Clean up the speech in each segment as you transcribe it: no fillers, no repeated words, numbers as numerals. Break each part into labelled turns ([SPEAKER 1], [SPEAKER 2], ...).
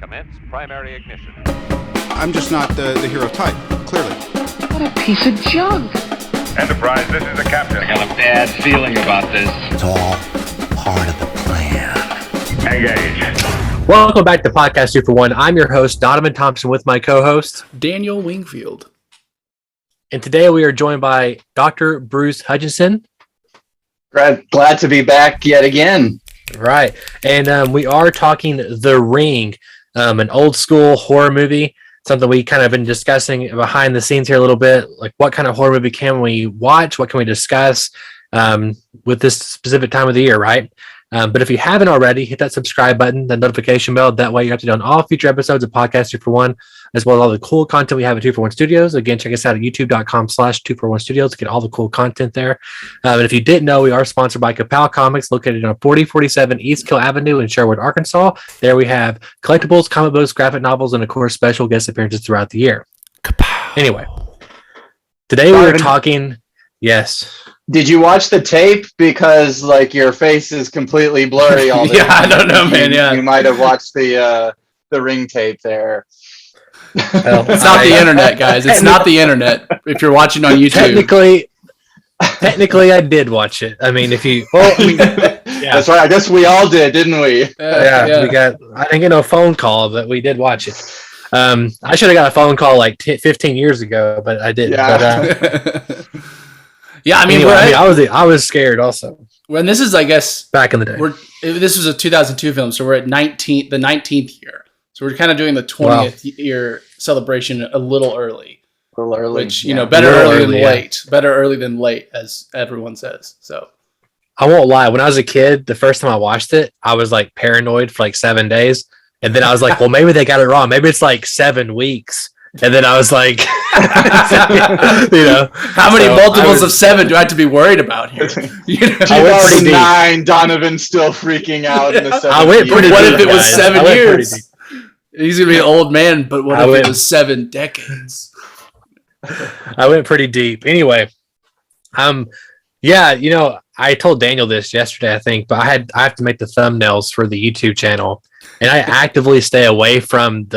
[SPEAKER 1] Commence primary ignition.
[SPEAKER 2] I'm just not the hero type, clearly.
[SPEAKER 3] What a piece of junk.
[SPEAKER 1] Enterprise, this is the captain.
[SPEAKER 4] I got a bad feeling about this.
[SPEAKER 5] It's all part of the plan.
[SPEAKER 1] Engage.
[SPEAKER 6] Welcome back to Podcast 2 for 1. I'm your host, Donovan Thompson, with my co-host,
[SPEAKER 7] Daniel Wingfield.
[SPEAKER 6] and today we are joined by Dr. Bruce Hutchinson.
[SPEAKER 8] Glad to be back yet again.
[SPEAKER 6] Right, and we are talking The Ring, an old school horror movie, something we kind of been discussing behind the scenes here a little bit, like what kind of horror movie can we watch, what can we discuss with this specific time of the year, right? But if you haven't already, hit that subscribe button, the notification bell. That way you're updated on all future episodes of Podcast 2 for 1, as well as all the cool content we have at 2 for 1 Studios. Again, check us out at youtube.com/2for1 Studios to get all the cool content there. And if you didn't know, we are sponsored by Kapow Comics, located on 4047 East Kill Avenue in Sherwood, Arkansas. There we have collectibles, comic books, graphic novels, and of course, special guest appearances throughout the year. Kapow. Anyway, today we were talking... Yes.
[SPEAKER 8] Did you watch the tape? Because like your face is completely blurry all the
[SPEAKER 7] Yeah,
[SPEAKER 8] time.
[SPEAKER 7] I don't know, man. Yeah,
[SPEAKER 8] You might have watched the Ring tape there.
[SPEAKER 6] Well,
[SPEAKER 7] it's not the internet, guys. It's not the internet. If you're watching on YouTube,
[SPEAKER 6] Technically, I did watch it. I mean, if you... Well, I mean, yeah.
[SPEAKER 8] That's right. I guess we all did, didn't we?
[SPEAKER 6] We got... I didn't get no phone call, but we did watch it. I should have got a phone call like 15 years ago, but I didn't.
[SPEAKER 8] Yeah.
[SPEAKER 6] But,
[SPEAKER 7] yeah. I mean,
[SPEAKER 6] anyway, I was scared also.
[SPEAKER 7] When this is, I guess,
[SPEAKER 6] back in the day.
[SPEAKER 7] This was a 2002 film, so we're at the 19th year. So we're kind of doing the 20th year celebration a little early. Which, better early than late. Better early than late, as everyone says. So
[SPEAKER 6] I won't lie. When I was a kid, the first time I watched it, I was like paranoid for like 7 days. And then I was like, well, maybe they got it wrong. Maybe it's like 7 weeks. And then I was like,
[SPEAKER 7] how many multiples of 7 do I have to be worried about here?
[SPEAKER 8] 2009, Donovan's still freaking out in the 7th
[SPEAKER 6] I went pretty
[SPEAKER 8] year.
[SPEAKER 7] What
[SPEAKER 6] deep,
[SPEAKER 7] if it was
[SPEAKER 6] guys.
[SPEAKER 7] 7 years? He's going to be an old man, but what if it was 7 decades?
[SPEAKER 6] I went pretty deep. Anyway, I told Daniel this yesterday, I think, but I have to make the thumbnails for the YouTube channel, and I actively stay away from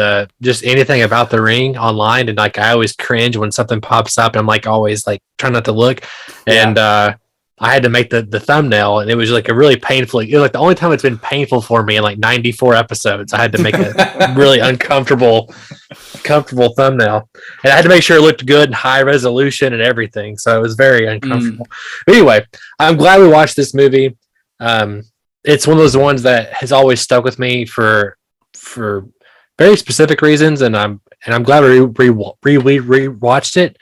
[SPEAKER 6] just anything about The Ring online, and like I always cringe when something pops up, and I'm like always like trying not to look, and I had to make the thumbnail, and it was like a really painful. It was like the only time it's been painful for me in like 94 episodes. I had to make a really uncomfortable thumbnail, and I had to make sure it looked good and high resolution and everything. So it was very uncomfortable. But anyway, I'm glad we watched this movie. It's one of those ones that has always stuck with me for very specific reasons, and I'm glad we rewatched it.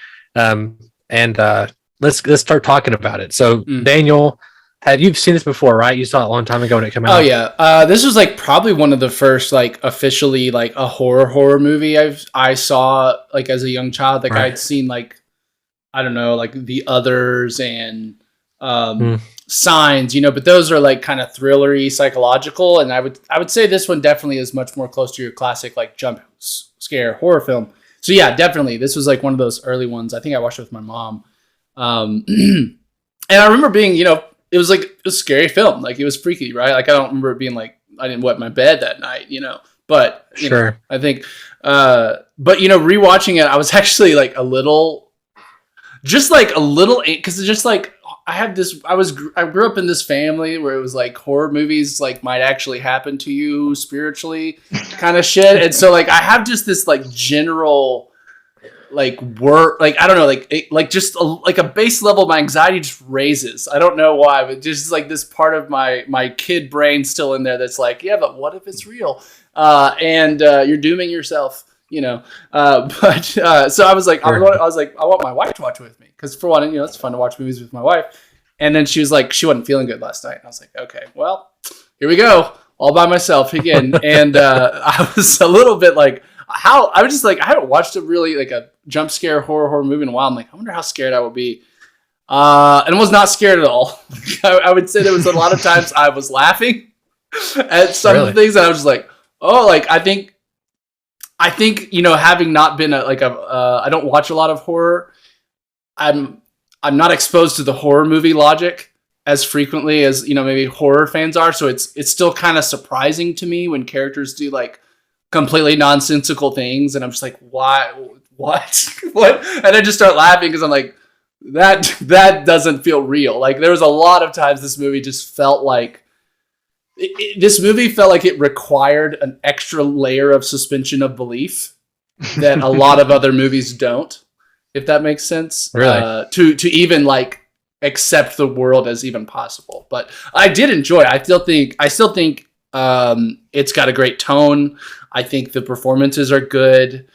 [SPEAKER 6] Let's start talking about it. So, Daniel, you've seen this before, right? You saw it a long time ago when it came out.
[SPEAKER 7] Oh yeah, this was like probably one of the first like officially like a horror movie I saw like as a young child. Like I'd seen like I don't know like The Others and Signs, but those are like kind of thrillery, psychological, and I would say this one definitely is much more close to your classic like jump scare horror film. So yeah, definitely this was like one of those early ones. I think I watched it with my mom. And I remember being, it was like a scary film. Like it was freaky, right? Like I don't remember it being like, I didn't wet my bed that night, but sure. I think, but rewatching it, I was actually like a little, cause it's just like, I grew up in this family where it was like horror movies, like might actually happen to you spiritually kind of shit. And so like, I have just this like general, like work, like I don't know, like just like a base level, my anxiety just raises. I don't know why, but just like this part of my kid brain still in there that's like, yeah, but what if it's real? And you're dooming yourself, But so I was like, I want my wife to watch it with me because for one, it's fun to watch movies with my wife. And then she was like, she wasn't feeling good last night. And I was like, okay, well, here we go, all by myself again. And I was a little bit like. I was just like, I haven't watched a really like a jump scare horror movie in a while. I'm like, I wonder how scared I will be. And was not scared at all. I would say there was a lot of times I was laughing at some of the things that I was just like, oh, like I think, having not been I don't watch a lot of horror. I'm not exposed to the horror movie logic as frequently as, maybe horror fans are. So it's still kind of surprising to me when characters do like completely nonsensical things, and I'm just like, why, what, what? And I just start laughing because I'm like, that doesn't feel real. Like there was a lot of times this movie just felt like this movie felt like it required an extra layer of suspension of belief that a lot of other movies don't, if that makes sense.
[SPEAKER 6] Really?
[SPEAKER 7] To even like accept the world as even possible. But I did enjoy it. I still think it's got a great tone. I think the performances are good.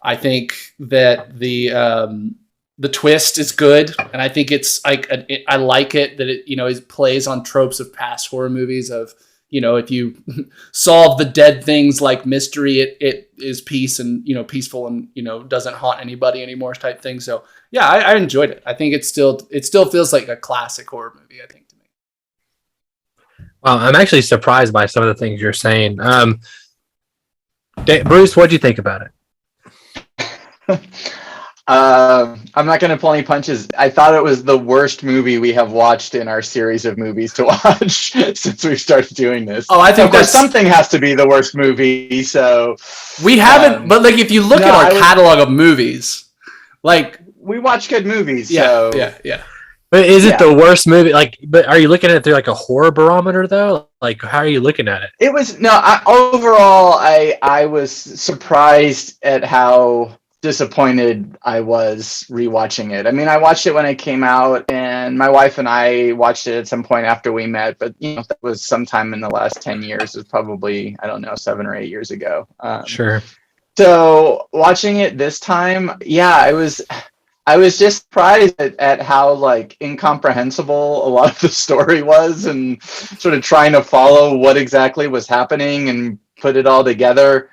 [SPEAKER 7] I think that the twist is good, and I think it's like I like it that it it plays on tropes of past horror movies of if you solve the dead things like mystery, it is peace and peaceful and doesn't haunt anybody anymore type thing. So yeah, I enjoyed it. I think it still feels like a classic horror movie, I think, to me.
[SPEAKER 6] Well, I'm actually surprised by some of the things you're saying. Bruce, what do you think about it?
[SPEAKER 8] I'm not going to pull any punches. I thought it was the worst movie we have watched in our series of movies to watch since we started doing this.
[SPEAKER 7] Oh, I think
[SPEAKER 8] of course something has to be the worst movie. So
[SPEAKER 7] we haven't, but like if you look at our catalog of movies, like
[SPEAKER 8] we watch good movies.
[SPEAKER 7] Yeah,
[SPEAKER 8] so.
[SPEAKER 7] yeah.
[SPEAKER 6] But is it the worst movie? Like, but are you looking at it through like a horror barometer though? Like, how are you looking at it?
[SPEAKER 8] It was overall. I was surprised at how disappointed I was rewatching it. I mean, I watched it when it came out, and my wife and I watched it at some point after we met. But that was sometime in the last 10 years. It was probably 7 or 8 years ago.
[SPEAKER 6] Sure.
[SPEAKER 8] So watching it this time, I was just surprised at how like incomprehensible a lot of the story was, and sort of trying to follow what exactly was happening and put it all together.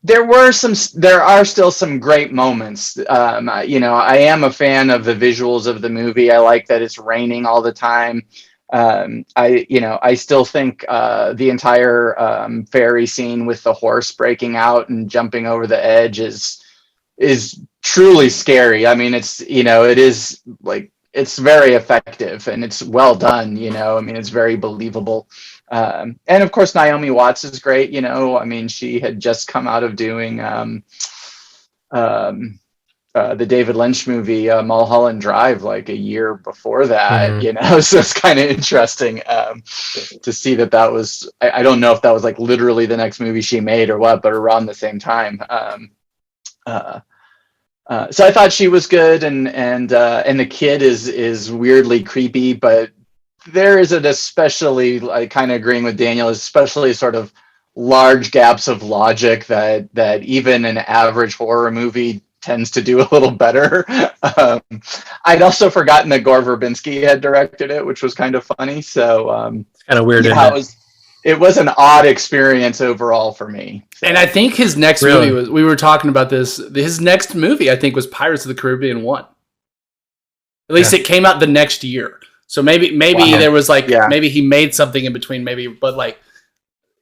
[SPEAKER 8] There are still some great moments. I am a fan of the visuals of the movie. I like that it's raining all the time. I still think the entire ferry scene with the horse breaking out and jumping over the edge is truly scary. I mean, it is like, it's very effective and it's well done. I mean, it's very believable. And of course, Naomi Watts is great. I mean, she had just come out of doing the David Lynch movie, Mulholland Drive, like a year before that,
[SPEAKER 6] Mm-hmm.
[SPEAKER 8] So it's kind of interesting to see that was, I don't know if that was like literally the next movie she made or what, but around the same time. So I thought she was good, and the kid is weirdly creepy, but there is an especially, like, kind of agreeing with Daniel, especially sort of large gaps of logic that even an average horror movie tends to do a little better. I'd also forgotten that Gore Verbinski had directed it, which was kind of funny. So
[SPEAKER 6] it's kind of weird.
[SPEAKER 8] It was an odd experience overall for me. So.
[SPEAKER 7] And I think his next movie we were talking about this. His next movie, I think, was Pirates of the Caribbean 1. At least it came out the next year. So maybe there was maybe he made something in between, but like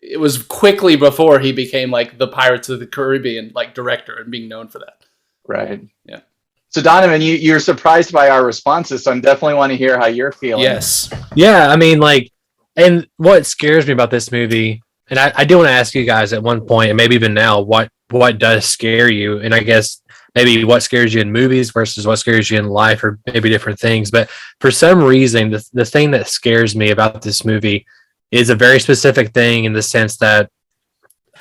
[SPEAKER 7] it was quickly before he became like the Pirates of the Caribbean like director and being known for that.
[SPEAKER 8] Right.
[SPEAKER 7] Yeah.
[SPEAKER 8] So Donovan, you're surprised by our responses, so I definitely want to hear how you're feeling.
[SPEAKER 7] Yes.
[SPEAKER 6] Yeah, I mean, like, and what scares me about this movie, and I do want to ask you guys at one point, and maybe even now, what does scare you? And I guess maybe what scares you in movies versus what scares you in life, or maybe different things. But for some reason, the thing that scares me about this movie is a very specific thing, in the sense that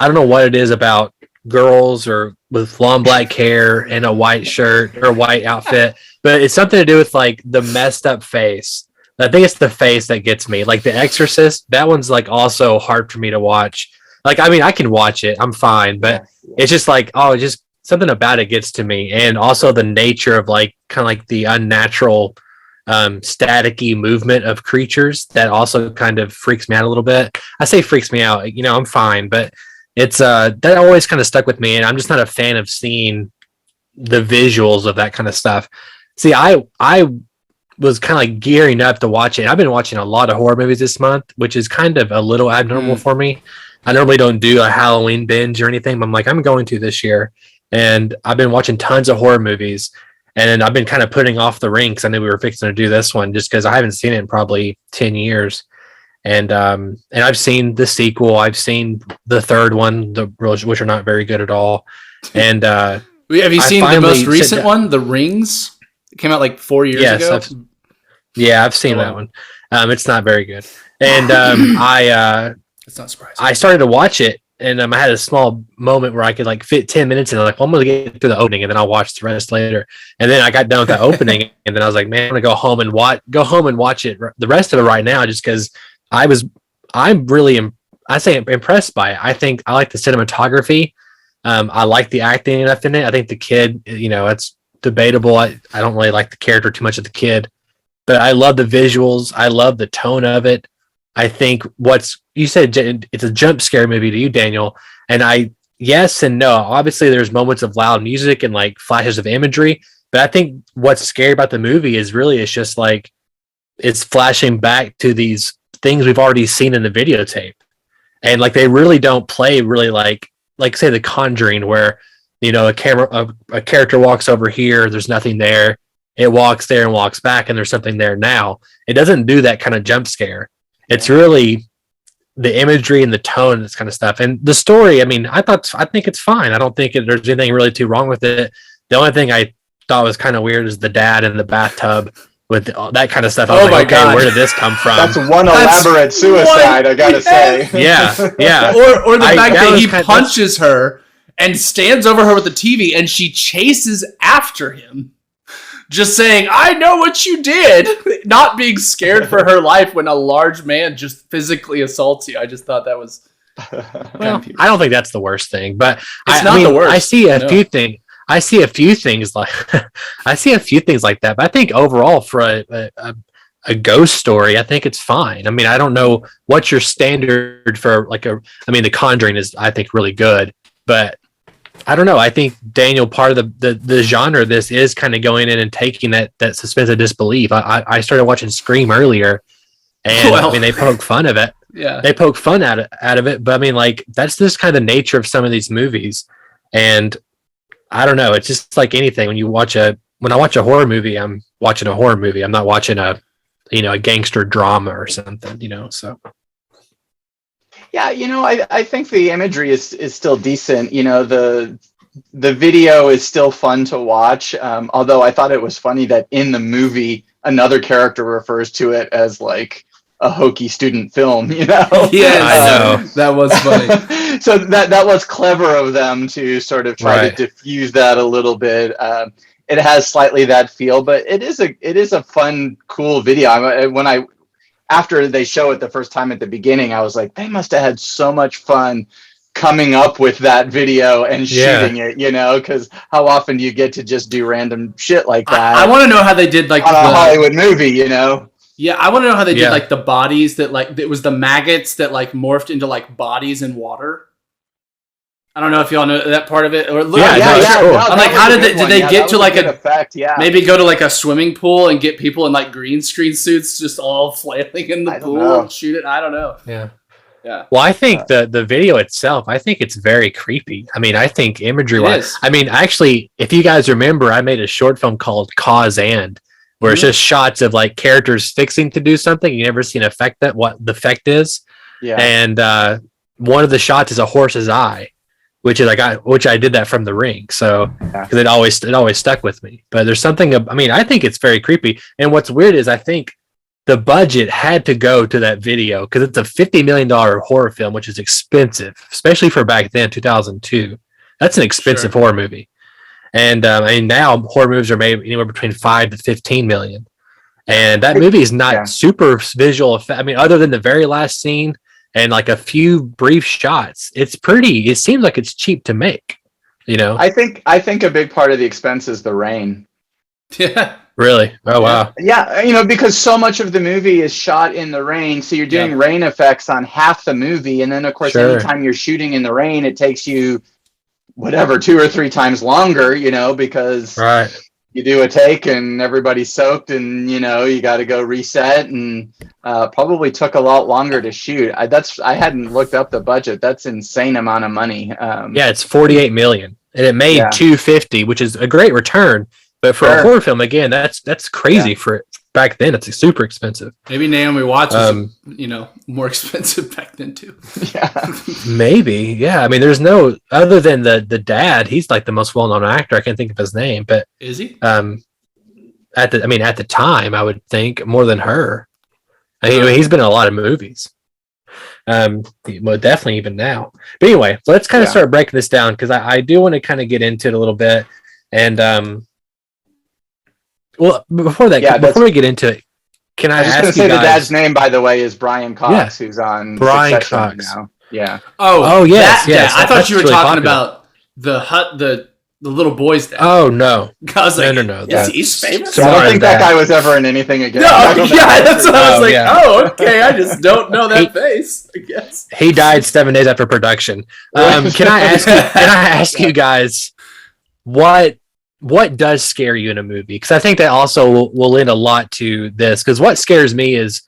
[SPEAKER 6] I don't know what it is about girls or with long black hair and a white shirt or a white outfit, but it's something to do with like the messed up face. I think it's the face that gets me. Like The Exorcist, that one's like also hard for me to watch. Like, I mean, I can watch it, I'm fine, but it's just like, just something about it gets to me. And also the nature of like kind of like the unnatural staticky movement of creatures, that also kind of freaks me out a little bit. I say freaks me out, I'm fine, but it's that always kind of stuck with me, and I'm just not a fan of seeing the visuals of that kind of stuff. See, I was kind of like gearing up to watch it. I've been watching a lot of horror movies this month, which is kind of a little abnormal for me. I normally don't do a Halloween binge or anything, but I'm like, I'm going to this year. And I've been watching tons of horror movies, and I've been kind of putting off The Ring because I knew we were fixing to do this one, just because I haven't seen it in probably 10 years. and I've seen the sequel. I've seen the third one, which are not very good at all. And
[SPEAKER 7] have you seen the most recent one, The Rings? It came out like 4 years ago.
[SPEAKER 6] I've seen that one. It's not very good. And
[SPEAKER 7] it's not surprising.
[SPEAKER 6] I started to watch it, and I had a small moment where I could like fit 10 minutes in. I'm like, well, I'm gonna get through the opening, and then I'll watch the rest later. And then I got done with the opening, and then I was like, man, I'm gonna go home and watch it the rest of it right now, just because I'm really impressed by it. I think I like the cinematography. I like the acting enough in it. I think the kid, it's debatable. I don't really like the character too much of the kid, but I love the visuals. I love the tone of it. I think you said it's a jump scare movie to you, Daniel. And yes and no. Obviously, there's moments of loud music and like flashes of imagery, but I think what's scary about the movie is just like it's flashing back to these things we've already seen in the videotape, and like they really don't play really like say the Conjuring, where a character walks over here, there's nothing there, it walks there and walks back, and there's something there now. It doesn't do that kind of jump scare. It's really the imagery and the tone and this kind of stuff. And the story, I think it's fine. I don't think there's anything really too wrong with it. The only thing I thought was kind of weird is the dad in the bathtub with all that kind of stuff. I was like, okay, where did this come from?
[SPEAKER 8] That's elaborate suicide, I gotta say.
[SPEAKER 6] Yeah.
[SPEAKER 7] Or the fact that he punches her and stands over her with the TV, and she chases after him, just saying, I know what you did, not being scared for her life when a large man just physically assaults you. I just thought that was...
[SPEAKER 6] Well, I don't think that's the worst thing, but
[SPEAKER 7] it's not the worst.
[SPEAKER 6] I see a few things. I see a few things like that, but I think overall for a ghost story, I think it's fine. I mean, I don't know what's your standard for the Conjuring is, I think, really good, but I don't know. I think, Daniel, part of the genre of this is kind of going in and taking that suspense of disbelief. I started watching Scream earlier, and they poke fun of it.
[SPEAKER 7] Yeah,
[SPEAKER 6] they poke fun out of it, but I mean, like, that's just kind of the nature of some of these movies. And I don't know. It's just like anything. When I watch a horror movie, I'm watching a horror movie. I'm not watching a gangster drama or something. So.
[SPEAKER 8] Yeah, I think the imagery is still decent. The video is still fun to watch. Although I thought it was funny that in the movie, another character refers to it as like a hokey student film.
[SPEAKER 7] Yeah, I know, that was funny.
[SPEAKER 8] So that was clever of them to sort of try to diffuse that a little bit. It has slightly that feel, but it is a fun, cool video. After they show it the first time at the beginning, I was like, they must have had so much fun coming up with that video and shooting it, because how often do you get to just do random shit like that?
[SPEAKER 7] I want to know how they did like
[SPEAKER 8] on a Hollywood movie,
[SPEAKER 7] Yeah, I want to know how they did like the bodies that like it was the maggots that like morphed into like bodies in water. I don't know if y'all know that part of it. Or
[SPEAKER 6] cool.
[SPEAKER 7] I'm like, how did they get to like a
[SPEAKER 8] effect? Yeah,
[SPEAKER 7] maybe go to like a swimming pool and get people in like green screen suits just all flailing in the pool and shoot it? I don't know. Yeah.
[SPEAKER 6] Well, I think the video itself, I think it's very creepy. I mean, I think imagery-wise, I mean, actually, if you guys remember, I made a short film called Cause and, where it's just shots of like characters fixing to do something. You never see an effect what the effect is. Yeah. And one of the shots is a horse's eye, which I did that from The Ring. So because it always stuck with me. But there's something. I think it's very creepy. And what's weird is I think the budget had to go to that video because it's a $50 million horror film, which is expensive, especially for back then, 2002. That's an expensive horror movie. And now horror movies are made anywhere between 5 to 15 million. And that movie is not super visual effect. I mean, other than the very last scene and like a few brief shots, it seems like it's cheap to make,
[SPEAKER 8] I think a big part of the expense is the rain.
[SPEAKER 7] Yeah.
[SPEAKER 6] Really? Oh, wow.
[SPEAKER 8] Yeah. Because so much of the movie is shot in the rain. So you're doing rain effects on half the movie. And then of course, anytime you're shooting in the rain, it takes you 2 or 3 times longer, because you do a take and everybody's soaked and, you got to go reset and probably took a lot longer to shoot. I hadn't looked up the budget. That's insane amount of money.
[SPEAKER 6] It's 48 million and it made 250, which is a great return. But for a horror film, again, that's crazy for back then it's super expensive.
[SPEAKER 7] Maybe Naomi Watts was, more expensive back then too.
[SPEAKER 8] Yeah.
[SPEAKER 6] Maybe, yeah. I mean, there's no other than the dad. He's like the most well-known actor. I can't think of his name, but
[SPEAKER 7] is he?
[SPEAKER 6] At the time, I would think more than her. I mean, he's been in a lot of movies. Well, definitely even now. But anyway, let's kind of start breaking this down because I do want to kind of get into it a little bit. And well, before we get into it, can I ask you guys?
[SPEAKER 8] The dad's name, by the way, is Brian Cox, who's on
[SPEAKER 6] Brian
[SPEAKER 8] Succession
[SPEAKER 6] Cox
[SPEAKER 8] now. Yeah.
[SPEAKER 7] Oh yes,
[SPEAKER 6] yes.
[SPEAKER 7] I thought you were
[SPEAKER 6] really
[SPEAKER 7] talking
[SPEAKER 6] popular.
[SPEAKER 7] about the little boy's dad.
[SPEAKER 6] Oh no!
[SPEAKER 7] I was like,
[SPEAKER 6] no.
[SPEAKER 7] He's famous.
[SPEAKER 8] I don't think that guy was ever in anything again.
[SPEAKER 7] No, that's what I was like.
[SPEAKER 6] yeah.
[SPEAKER 7] Oh, okay. I just don't know that face. I guess
[SPEAKER 6] He died 7 days after production. Can I ask you guys what does scare you in a movie? Because I think that also will lend a lot to this. Because what scares me is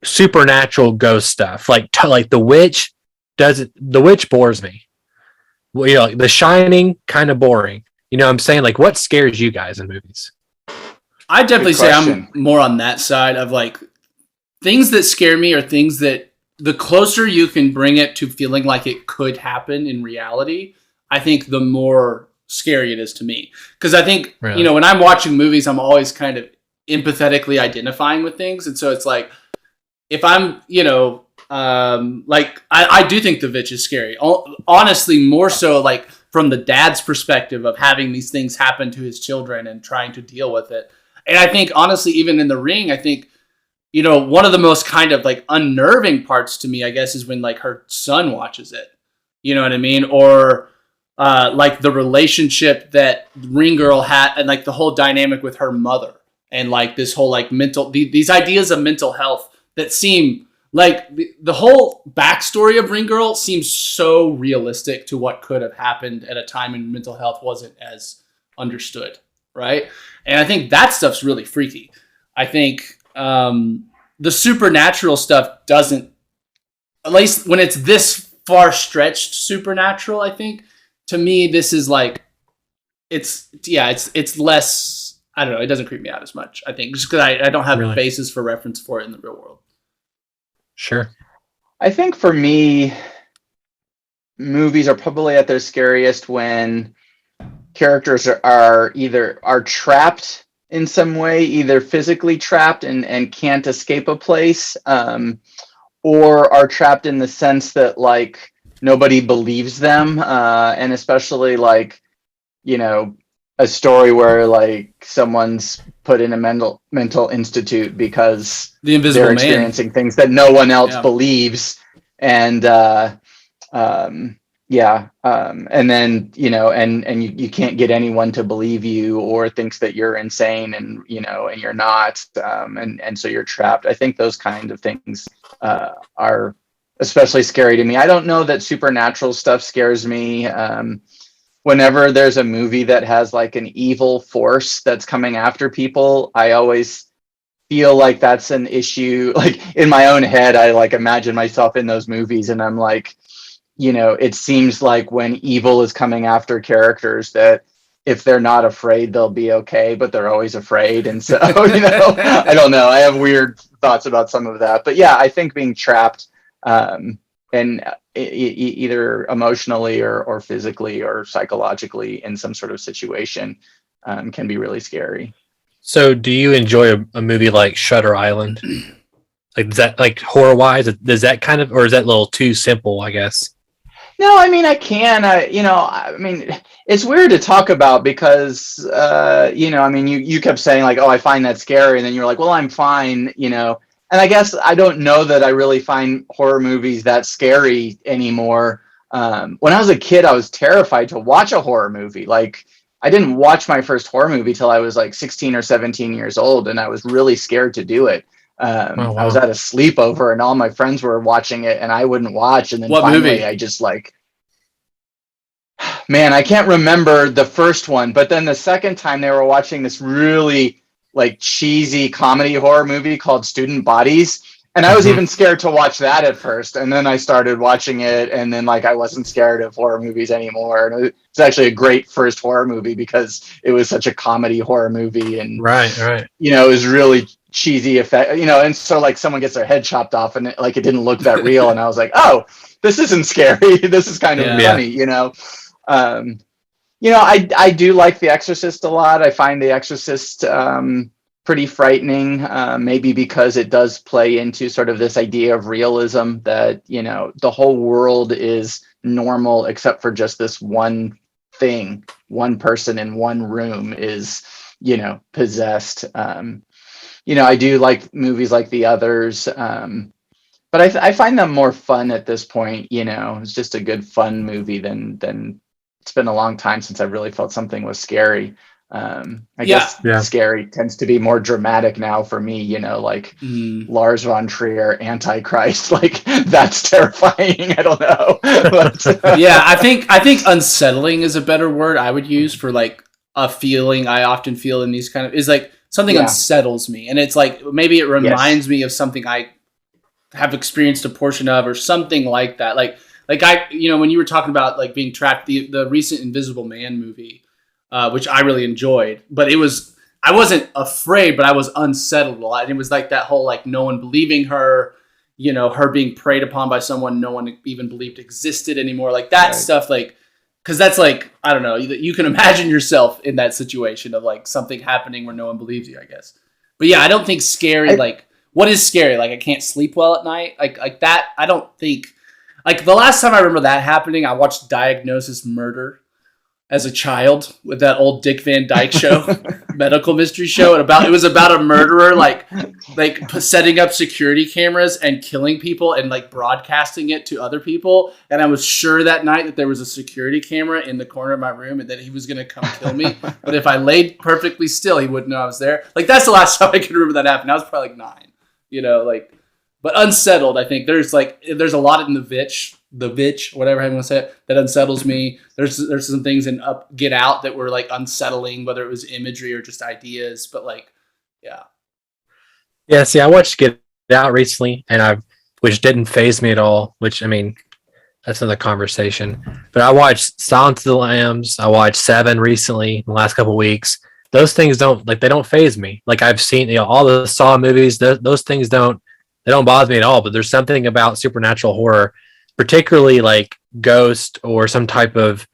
[SPEAKER 6] supernatural ghost stuff, like The Witch. The Witch bores me. Well, like The Shining, kind of boring. You know what I'm saying? Like, what scares you guys in movies?
[SPEAKER 7] I definitely say I'm more on that side of like things that scare me are things that the closer you can bring it to feeling like it could happen in reality, I think the more scary it is to me. Because I think, when I'm watching movies, I'm always kind of empathetically identifying with things. And so it's like, if I'm, I do think The Witch is scary. Honestly, more so like from the dad's perspective of having these things happen to his children and trying to deal with it. And I think, honestly, even in The Ring, I think, one of the most kind of like unnerving parts to me, I guess, is when like her son watches it. You know what I mean? Or like the relationship that Ring Girl had and like the whole dynamic with her mother and like this whole like these ideas of mental health that seem like the whole backstory of Ring Girl seems so realistic to what could have happened at a time when mental health wasn't as understood, right? And I think that stuff's really freaky. I think the supernatural stuff doesn't, at least when it's this far stretched supernatural, I think, to me, this is like, it's less, I don't know, it doesn't creep me out as much, I think, just because I don't have a basis for reference for it in the real world.
[SPEAKER 6] Sure.
[SPEAKER 8] I think for me, movies are probably at their scariest when characters are trapped in some way, either physically trapped and can't escape a place, or are trapped in the sense that like nobody believes them, and especially like, a story where like someone's put in a mental institute because they're experiencing things that no one else believes, and and then and you can't get anyone to believe you or thinks that you're insane, and and you're not, and so you're trapped. I think those kind of things are especially scary to me. I don't know that supernatural stuff scares me. Whenever there's a movie that has like an evil force that's coming after people, I always feel like that's an issue. Like in my own head, I like imagine myself in those movies, and I'm like, it seems like when evil is coming after characters that if they're not afraid, they'll be okay, but they're always afraid. And so, I don't know. I have weird thoughts about some of that, but yeah, I think being trapped, and either emotionally or physically or psychologically in some sort of situation can be really scary.
[SPEAKER 6] So do you enjoy a movie like Shutter Island? Like, is that like horror wise? Does that kind of, or is that a little too simple, I guess?
[SPEAKER 8] No, I mean, I can, I mean, it's weird to talk about because, I mean, you kept saying like, oh, I find that scary. And then you're like, well, I'm fine, And I guess I don't know that I really find horror movies that scary anymore. When I was a kid, I was terrified to watch a horror movie. Like, I didn't watch my first horror movie till I was like 16 or 17 years old, and I was really scared to do it. I was at a sleepover, and all my friends were watching it, and I wouldn't watch. And then finally, movie? I just like, man, I can't remember the first one, but then the second time they were watching this really like cheesy comedy horror movie called Student Bodies. And I was even scared to watch that at first. And then I started watching it, and then like I wasn't scared of horror movies anymore. And it's actually a great first horror movie because it was such a comedy horror movie. And
[SPEAKER 6] right.
[SPEAKER 8] it was really cheesy effect, and so like someone gets their head chopped off and it didn't look that real, and I was like, oh, this isn't scary. This is kind of funny. I do like The Exorcist a lot. I find The Exorcist pretty frightening, maybe because it does play into sort of this idea of realism that, the whole world is normal except for just this one thing. One person in one room is, possessed. I do like movies like The Others, but I find them more fun at this point. It's just a good fun movie than it's been a long time since I really felt something was scary. I guess scary tends to be more dramatic now for me, Lars von Trier, Antichrist, that's terrifying. I don't know. But,
[SPEAKER 7] yeah, I think unsettling is a better word I would use for a feeling I often feel in these kind of, is something unsettles me. And it's maybe it reminds me of something I have experienced a portion of, or something like that. When you were talking about being trapped, the recent Invisible Man movie, which I really enjoyed, but I wasn't afraid, but I was unsettled a lot. And it was that whole, no one believing her, her being preyed upon by someone no one even believed existed anymore. Stuff, cause that's I don't know, you can imagine yourself in that situation of something happening where no one believes you, I guess. But yeah, I don't think scary, what is scary? I can't sleep well at night. That, I don't think, the last time I remember that happening, I watched Diagnosis Murder as a child with that old Dick Van Dyke show, medical mystery show. It was about a murderer, setting up security cameras and killing people and broadcasting it to other people. And I was sure that night that there was a security camera in the corner of my room and that he was going to come kill me. But if I laid perfectly still, he wouldn't know I was there. That's the last time I can remember that happened. I was probably 9, but unsettled. I think there's a lot in the Vitch, whatever I want to say it, that unsettles me. There's some things in Get Out that were unsettling, whether it was imagery or just ideas, but
[SPEAKER 6] Yeah, see, I watched Get Out recently, which didn't faze me at all, which, that's another conversation. But I watched Silence of the Lambs, I watched Seven recently in the last couple of weeks. Those things don't faze me. I've seen, all the Saw movies, those things don't bother me at all, but there's something about supernatural horror, particularly ghost or some type of,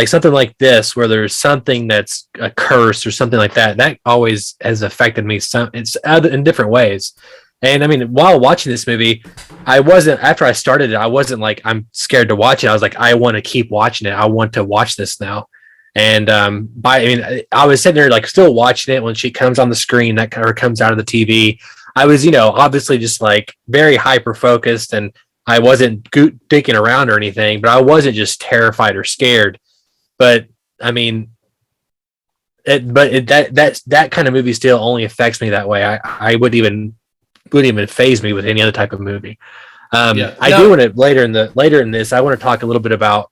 [SPEAKER 6] something like this, where there's something that's a curse or something like that always has affected me. It's in different ways. And while watching this movie, after I started it, I wasn't I'm scared to watch it. I was I want to keep watching it. I want to watch this now. And I was sitting there still watching it when she comes on the screen, that comes out of the TV. I was, obviously just very hyper focused, and I wasn't dicking around or anything, but I wasn't just terrified or scared. But that kind of movie still only affects me that way. I wouldn't even faze me with any other type of movie. I do want to later in this, I want to talk a little bit about,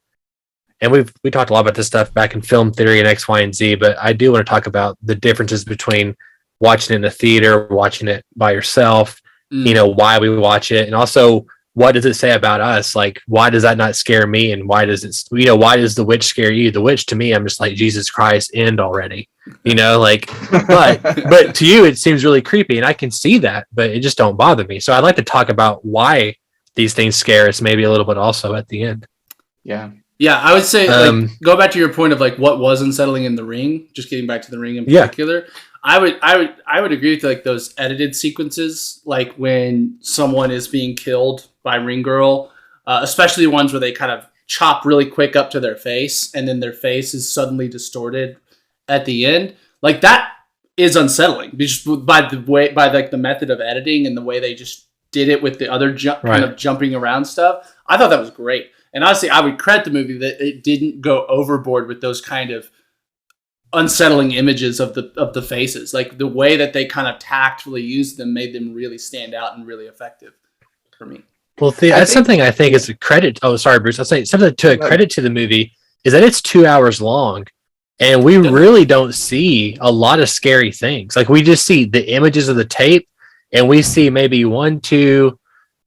[SPEAKER 6] and we talked a lot about this stuff back in film theory and X, Y, and Z, but I do want to talk about the differences between watching it in a theater, watching it by yourself, why we watch it, and also what does it say about us? Why does that not scare me? And why does it, why does The Witch scare you? The Witch, to me, I'm just Jesus Christ, end already, but to you, it seems really creepy, and I can see that, but it just don't bother me. So I'd like to talk about why these things scare us maybe a little bit also at the end.
[SPEAKER 8] Yeah.
[SPEAKER 7] Yeah, I would say go back to your point of what was unsettling in The Ring. Just getting back to The Ring in particular, I would agree with those edited sequences, when someone is being killed by Ring Girl, especially ones where they kind of chop really quick up to their face, and then their face is suddenly distorted at the end. That is unsettling, just by the method of editing and the way they just did it with the other kind of jumping around stuff. I thought that was great. And honestly, I would credit the movie that it didn't go overboard with those kind of unsettling images of the faces. The way that they kind of tactfully used them made them really stand out and really effective for me.
[SPEAKER 6] Well, that's something I think is a credit. Oh, sorry, Bruce. I'll say something to a credit to the movie is that it's 2 hours long, and we really don't see a lot of scary things. We just see the images of the tape, and we see maybe 1, 2,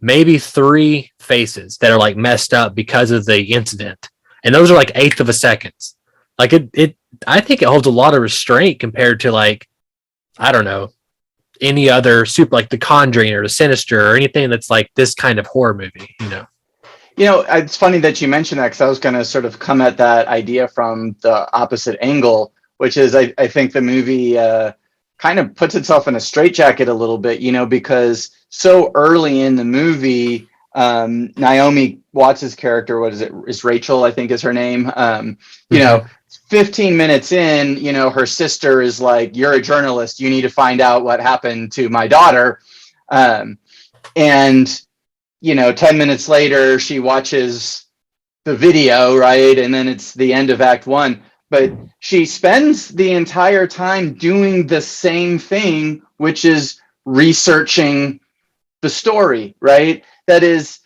[SPEAKER 6] maybe 3 faces that are messed up because of the incident, and those are eighth of a second. I think it holds a lot of restraint compared to I don't know, any other super like the Conjuring or the Sinister or anything that's like this kind of horror movie, you know.
[SPEAKER 8] It's funny that you mentioned that because I was going to sort of come at that idea from the opposite angle, which is I think the movie kind of puts itself in a straitjacket a little bit, because so early in the movie, Naomi Watts' character, what is it? Is Rachel, I think is her name. 15 minutes in, her sister is like, "You're a journalist. You need to find out what happened to my daughter." And 10 minutes later, she watches the video, right? And then it's the end of Act 1. But she spends the entire time doing the same thing, which is researching the story, right? That is,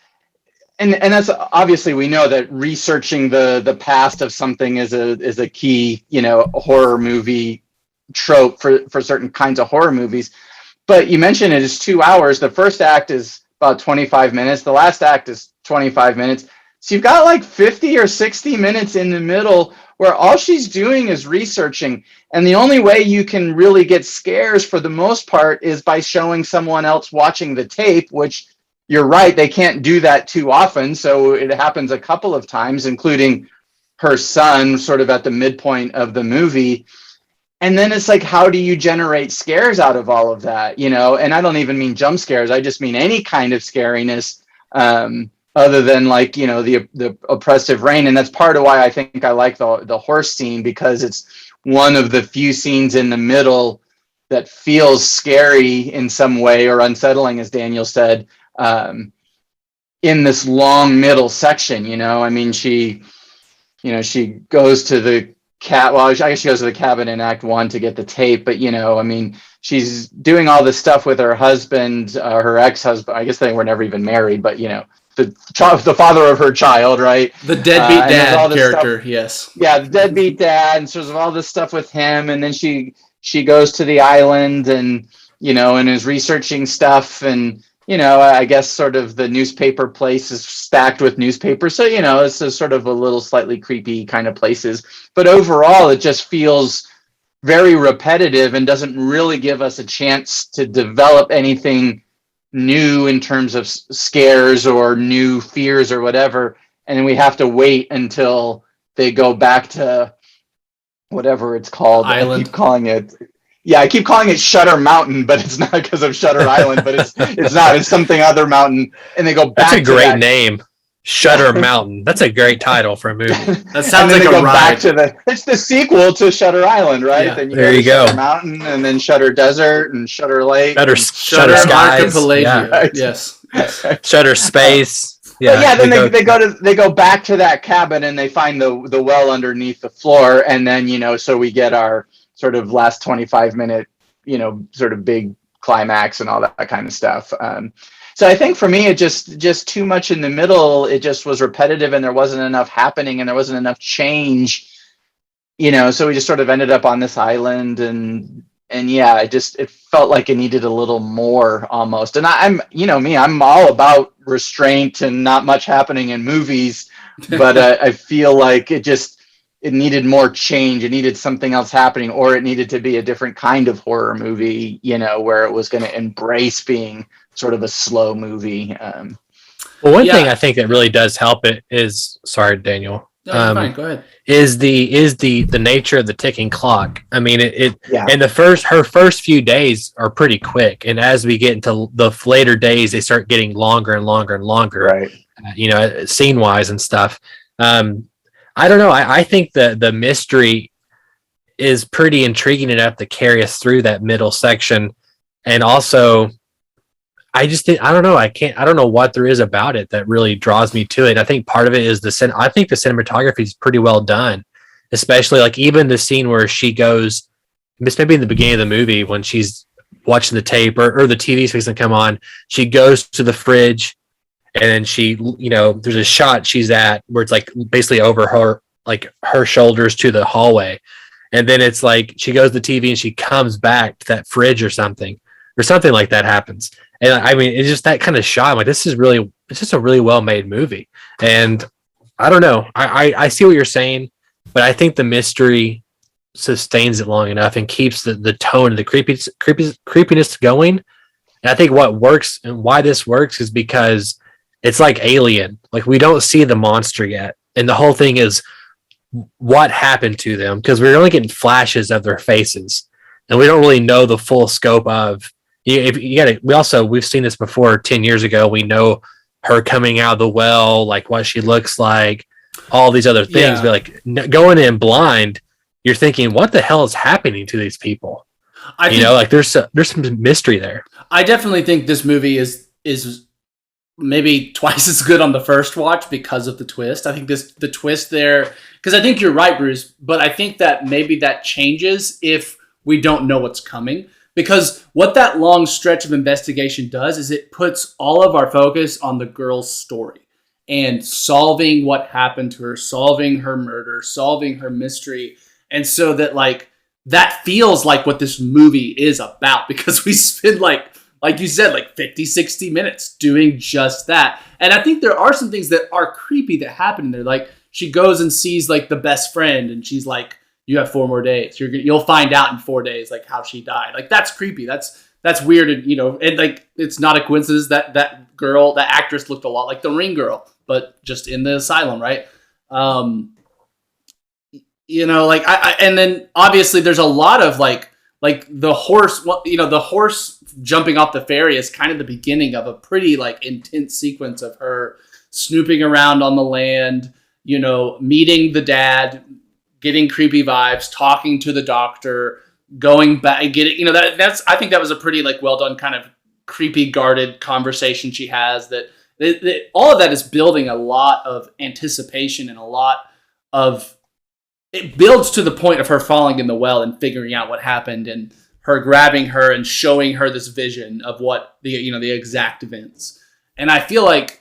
[SPEAKER 8] and that's obviously we know that researching the past of something is a key, horror movie trope for certain kinds of horror movies. But you mentioned it is 2 hours. The first act is about 25 minutes. The last act is 25 minutes. So you've got like 50 or 60 minutes in the middle where all she's doing is researching. And the only way you can really get scares for the most part is by showing someone else watching the tape, which you're right, they can't do that too often. So it happens a couple of times, including her son sort of at the midpoint of the movie. And then it's like, how do you generate scares out of all of that? And I don't even mean jump scares. I just mean any kind of scariness other than like, the oppressive rain. And that's part of why I think I like the horse scene, because it's one of the few scenes in the middle that feels scary in some way, or unsettling, as Daniel said, in this long middle section. I mean, she goes to the I guess she goes to the cabin in Act 1 to get the tape, but I mean, she's doing all this stuff with her husband, her ex-husband. I guess they were never even married, but the father of her child, right?
[SPEAKER 7] The deadbeat dad character, stuff. Yes.
[SPEAKER 8] Yeah, the deadbeat dad, and so there's all this stuff with him, and then she goes to the island and and is researching stuff, and I guess sort of the newspaper place is stacked with newspapers. So, it's a sort of a little slightly creepy kind of places. But overall, it just feels very repetitive and doesn't really give us a chance to develop anything new in terms of scares or new fears or whatever. And then we have to wait until they go back to whatever it's called.
[SPEAKER 7] Island.
[SPEAKER 8] I keep calling it... Yeah, I keep calling it Shutter Mountain, but it's not because of Shutter Island, but it's not. It's something other mountain. And they go back
[SPEAKER 6] That's a great name. Shutter Mountain. That's a great title for a movie.
[SPEAKER 7] That sounds like a ride.
[SPEAKER 8] It's the sequel to Shutter Island, right?
[SPEAKER 6] Yeah,
[SPEAKER 8] then
[SPEAKER 6] there you go.
[SPEAKER 8] Shutter Mountain, and then Shutter Desert, and Shutter Lake.
[SPEAKER 6] Shutter Skies.
[SPEAKER 7] Yeah. Right. Yes.
[SPEAKER 6] Shutter Space.
[SPEAKER 8] Yeah, then they go back to that cabin and they find the well underneath the floor, and then so we get our sort of last 25-minute, sort of big climax and all that kind of stuff. So I think for me, it just too much in the middle. It just was repetitive, and there wasn't enough happening, and there wasn't enough change. So we just sort of ended up on this island, and yeah, it felt like it needed a little more almost. And I'm all about restraint and not much happening in movies, but I feel like it needed more change. It needed something else happening, or it needed to be a different kind of horror movie, where it was going to embrace being sort of a slow movie.
[SPEAKER 6] Well, one thing I think that really does help it is, sorry, Daniel.
[SPEAKER 7] No, fine. Go ahead.
[SPEAKER 6] Is the nature of the ticking clock. I mean, and her first few days are pretty quick, and as we get into the later days, they start getting longer and longer and longer.
[SPEAKER 8] Right.
[SPEAKER 6] Scene wise and stuff. I don't know. I think the mystery is pretty intriguing enough to carry us through that middle section. And also, I don't know. I don't know what there is about it that really draws me to it. I think part of it is I think the cinematography is pretty well done, especially like even the scene where she goes, this may be in the beginning of the movie when she's watching the tape or the TV is going to come on. She goes to the fridge. And then she, there's a shot she's at where it's like basically over her shoulders to the hallway. And then it's like she goes to the TV and she comes back to that fridge or something like that happens. And I mean, it's just that kind of shot. I'm like, it's just a really well made movie. And I don't know. I see what you're saying, but I think the mystery sustains it long enough and keeps the tone and the creepiness going. And I think what works and why this works is because it's like Alien. Like, we don't see the monster yet. And the whole thing is what happened to them, because we're only getting flashes of their faces. And we don't really know the full scope of. We've seen this before 10 years ago. We know her coming out of the well, like what she looks like, all these other things.
[SPEAKER 7] Yeah.
[SPEAKER 6] But like going in blind, you're thinking, what the hell is happening to these people? There's some mystery there.
[SPEAKER 7] I definitely think this movie is maybe twice as good on the first watch because of the twist. I think the twist there, because I think you're right, Bruce, but I think that maybe that changes if we don't know what's coming. Because what that long stretch of investigation does is it puts all of our focus on the girl's story and solving what happened to her, solving her murder, solving her mystery. And so that, like, that feels like what this movie is about, because we spend like you said, like 50, 60 minutes doing just that. And I think there are some things that are creepy that happen in there. Like, she goes and sees like the best friend and she's like, you have 4 more days. You'll find out in 4 days, like, how she died. Like, that's creepy. That's weird. And, and like, it's not a coincidence that girl, that actress looked a lot like the Ring girl, but just in the asylum. Right. And then obviously there's a lot of like the horse, the horse jumping off the ferry is kind of the beginning of a pretty like intense sequence of her snooping around on the land, meeting the dad, getting creepy vibes, talking to the doctor, going back, getting, I think that was a pretty like well done kind of creepy guarded conversation she has that all of that is building a lot of anticipation and a lot of, it builds to the point of her falling in the well and figuring out what happened and her grabbing her and showing her this vision of what the exact events. And I think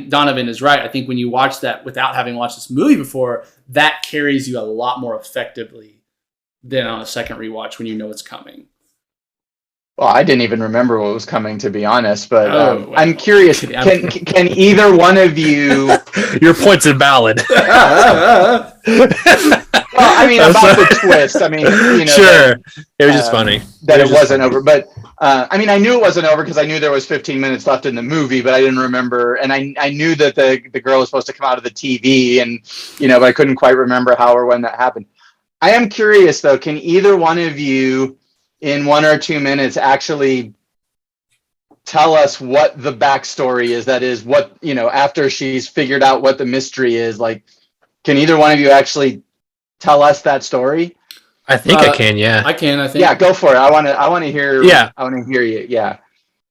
[SPEAKER 7] Donovan is right. I think when you watch that without having watched this movie before, that carries you a lot more effectively than on a second rewatch when you know it's coming.
[SPEAKER 8] Well, I didn't even remember what was coming, to be honest. But
[SPEAKER 7] well,
[SPEAKER 8] I'm curious. Can either one of you?
[SPEAKER 6] Your point's invalid.
[SPEAKER 8] Well, I mean, about the twist. I mean,
[SPEAKER 6] sure. It was just funny
[SPEAKER 8] that it wasn't over. But I mean, I knew it wasn't over because I knew there was 15 minutes left in the movie, but I didn't remember. And I knew that the girl was supposed to come out of the TV, and but I couldn't quite remember how or when that happened. I am curious though. Can either one of you, in 1 or 2 minutes, actually tell us what the backstory is? That is, what after she's figured out what the mystery is. Like, can either one of you actually tell us that story?
[SPEAKER 6] I think I can. Yeah,
[SPEAKER 7] I can. I think.
[SPEAKER 8] Yeah, go for it. I want to hear.
[SPEAKER 6] Yeah,
[SPEAKER 8] I want to hear you. Yeah,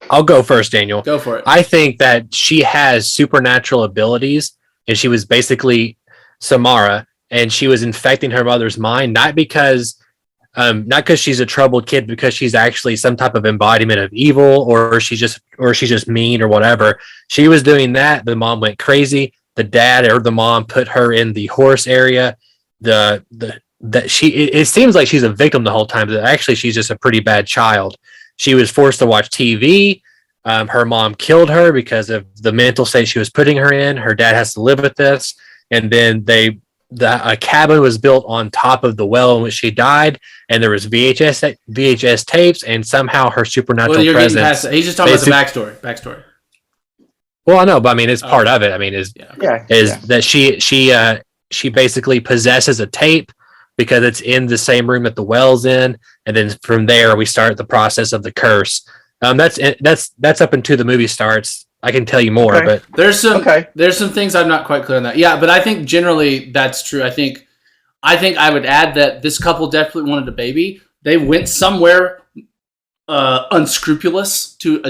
[SPEAKER 6] I'll go first, Daniel.
[SPEAKER 7] Go for it.
[SPEAKER 6] I think that she has supernatural abilities, and she was basically Samara, and she was infecting her mother's mind, not because she's a troubled kid, because she's actually some type of embodiment of evil, or she's just mean or whatever. She was doing that. The mom went crazy. The dad or the mom put her in the horse area. It seems like she's a victim the whole time, but actually she's just a pretty bad child. She was forced to watch TV. Her mom killed her because of the mental state she was putting her in. Her dad has to live with this. And then a cabin was built on top of the well in which she died, and there was VHS tapes, and somehow her supernatural presence.
[SPEAKER 7] He's just talking about the backstory.
[SPEAKER 6] Well, I know, but I mean, it's part of it. I mean, that she basically possesses a tape because it's in the same room that the well's in, and then from there we start the process of the curse. That's up until the movie starts. I can tell you more, but
[SPEAKER 7] there's some things I'm not quite clear on that. Yeah, but I think generally that's true. I think I would add that this couple definitely wanted a baby. They went somewhere unscrupulous to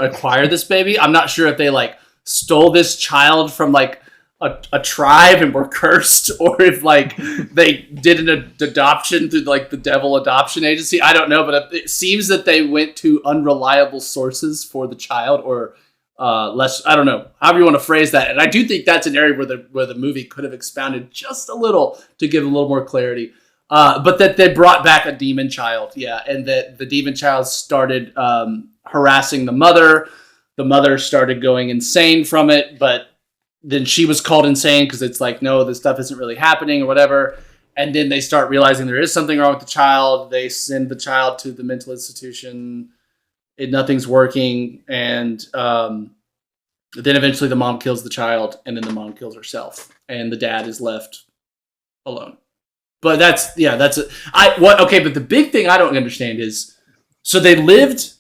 [SPEAKER 7] acquire this baby. I'm not sure if they like stole this child from like a tribe and were cursed, or if like they did an adoption through like the devil adoption agency. I don't know, but it seems that they went to unreliable sources for the child, or less. I don't know, however you want to phrase that. And I do think that's an area where the movie could have expounded just a little to give a little more clarity. But that they brought back a demon child, and that the demon child started harassing the mother. The mother started going insane from it, but then she was called insane because it's like, no, this stuff isn't really happening or whatever. and then they start realizing there is something wrong with the child. They send the child to the mental institution. Nothing's working, and then eventually the mom kills the child, and then the mom kills herself, and the dad is left alone. But but the big thing I don't understand is, so they lived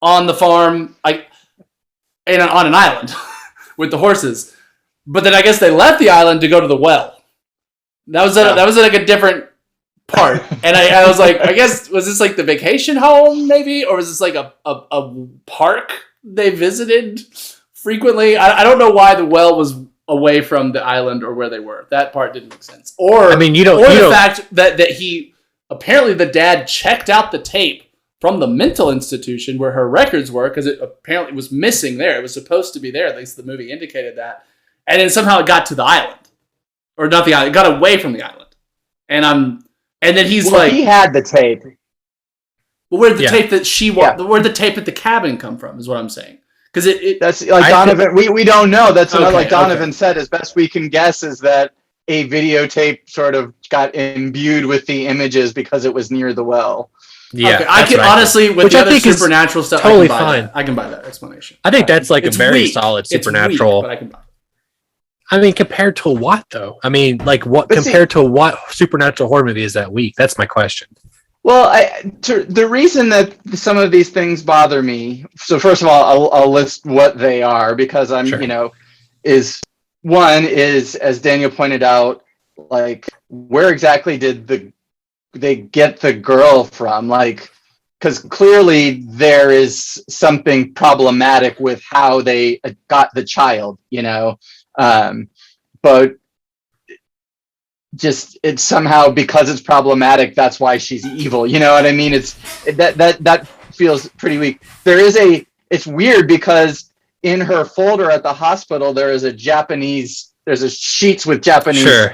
[SPEAKER 7] on the farm, and on an island with the horses, but then I guess they left the island to go to the well. That was like a different part, and I was like, I guess, was this like the vacation home maybe, or was this like a park they visited frequently? I don't know why the well was away from the island or where they were. That part didn't make sense. Or the fact that he apparently the dad checked out the tape from the mental institution where her records were, because it apparently was missing there. It was supposed to be there. At least the movie indicated that. And then somehow it got to the island, or not the island. It got away from the island. And then he's like,
[SPEAKER 8] he had the tape.
[SPEAKER 7] Well, where the tape that where the tape at the cabin come from is what I'm saying. Because
[SPEAKER 8] that's like Donovan. We don't know. That's another, like Donovan said. As best we can guess is that a videotape sort of got imbued with the images because it was near the well.
[SPEAKER 6] Yeah,
[SPEAKER 7] okay. I can honestly, with the other supernatural stuff,
[SPEAKER 6] totally
[SPEAKER 7] fine. I can buy that explanation.
[SPEAKER 6] I think that's like a very solid supernatural.
[SPEAKER 7] It's weak, but I can buy it.
[SPEAKER 6] I mean, compared to what though? I mean, like what compared to what supernatural horror movie is that weak? That's my question.
[SPEAKER 8] Well, the reason that some of these things bother me. So first of all, I'll list what they are, because I'm, is one is, as Daniel pointed out, like where exactly did they get the girl from? Like, because clearly there is something problematic with how they got the child, but just it's somehow, because it's problematic, that's why she's evil. You know what I mean? That feels pretty weak. It's weird because in her folder at the hospital there's a sheets with Japanese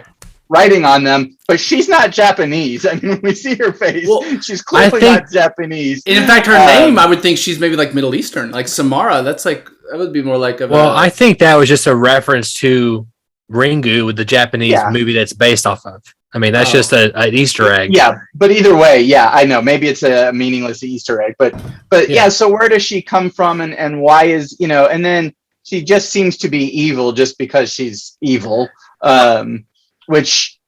[SPEAKER 8] writing on them, but she's not Japanese. I mean, when we see her face, she's clearly not Japanese.
[SPEAKER 7] And in fact, her name, I would think she's maybe like Middle Eastern, like Samara. That would be more like
[SPEAKER 6] I think that was just a reference to Ringu, with the Japanese movie that's based off of. I mean, that's just an Easter egg.
[SPEAKER 8] Yeah, but either way, I know maybe it's a meaningless Easter egg, but so where does she come from, and why is, and then she just seems to be evil just because she's evil, which,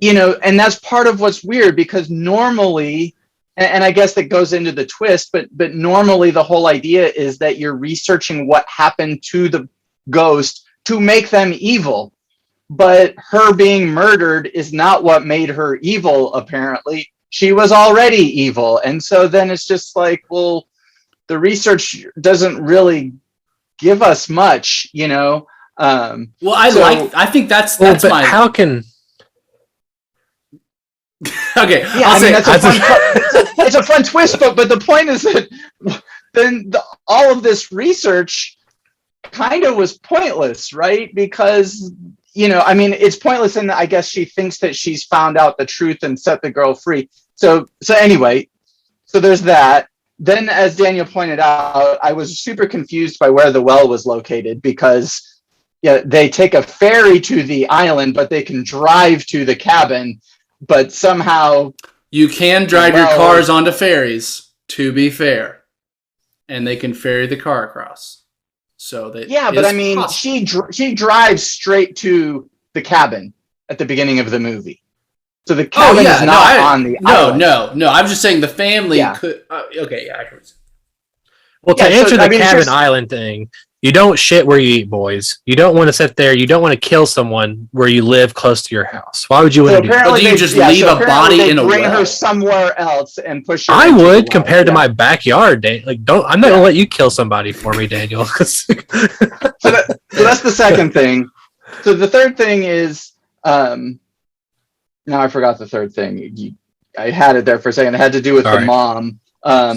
[SPEAKER 8] and that's part of what's weird, because normally, and I guess that goes into the twist, but normally the whole idea is that you're researching what happened to the ghost to make them evil. But her being murdered is not what made her evil, apparently. She was already evil. And so then it's just like, well, the research doesn't really give us much, I
[SPEAKER 7] think that's my...
[SPEAKER 8] How can...
[SPEAKER 7] Okay.
[SPEAKER 8] Yeah, it's a fun twist, but the point is that then all of this research kind of was pointless, right? Because, it's pointless, and I guess she thinks that she's found out the truth and set the girl free. So anyway, so there's that. Then, as Daniel pointed out, I was super confused by where the well was located, because they take a ferry to the island, but they can drive to the cabin, but somehow...
[SPEAKER 7] You can drive your cars onto ferries, to be fair, and they can ferry the car across. So that
[SPEAKER 8] but I mean, she drives straight to the cabin at the beginning of the movie. So the cabin is not on the island.
[SPEAKER 7] No. I'm just saying the family could. I can.
[SPEAKER 6] Well, to answer the cabin island thing, you don't shit where you eat, boys. You don't want to sit there. You don't want to kill someone where you live close to your house. Why would you want to do that?
[SPEAKER 7] Do you just leave a body in a well?
[SPEAKER 8] Bring her somewhere else and push her.
[SPEAKER 6] I would, compared to my backyard. I'm not gonna let you kill somebody for me, Daniel.
[SPEAKER 8] So that's the second thing. So the third thing is, now I forgot the third thing. I had it there for a second. It had to do with the mom.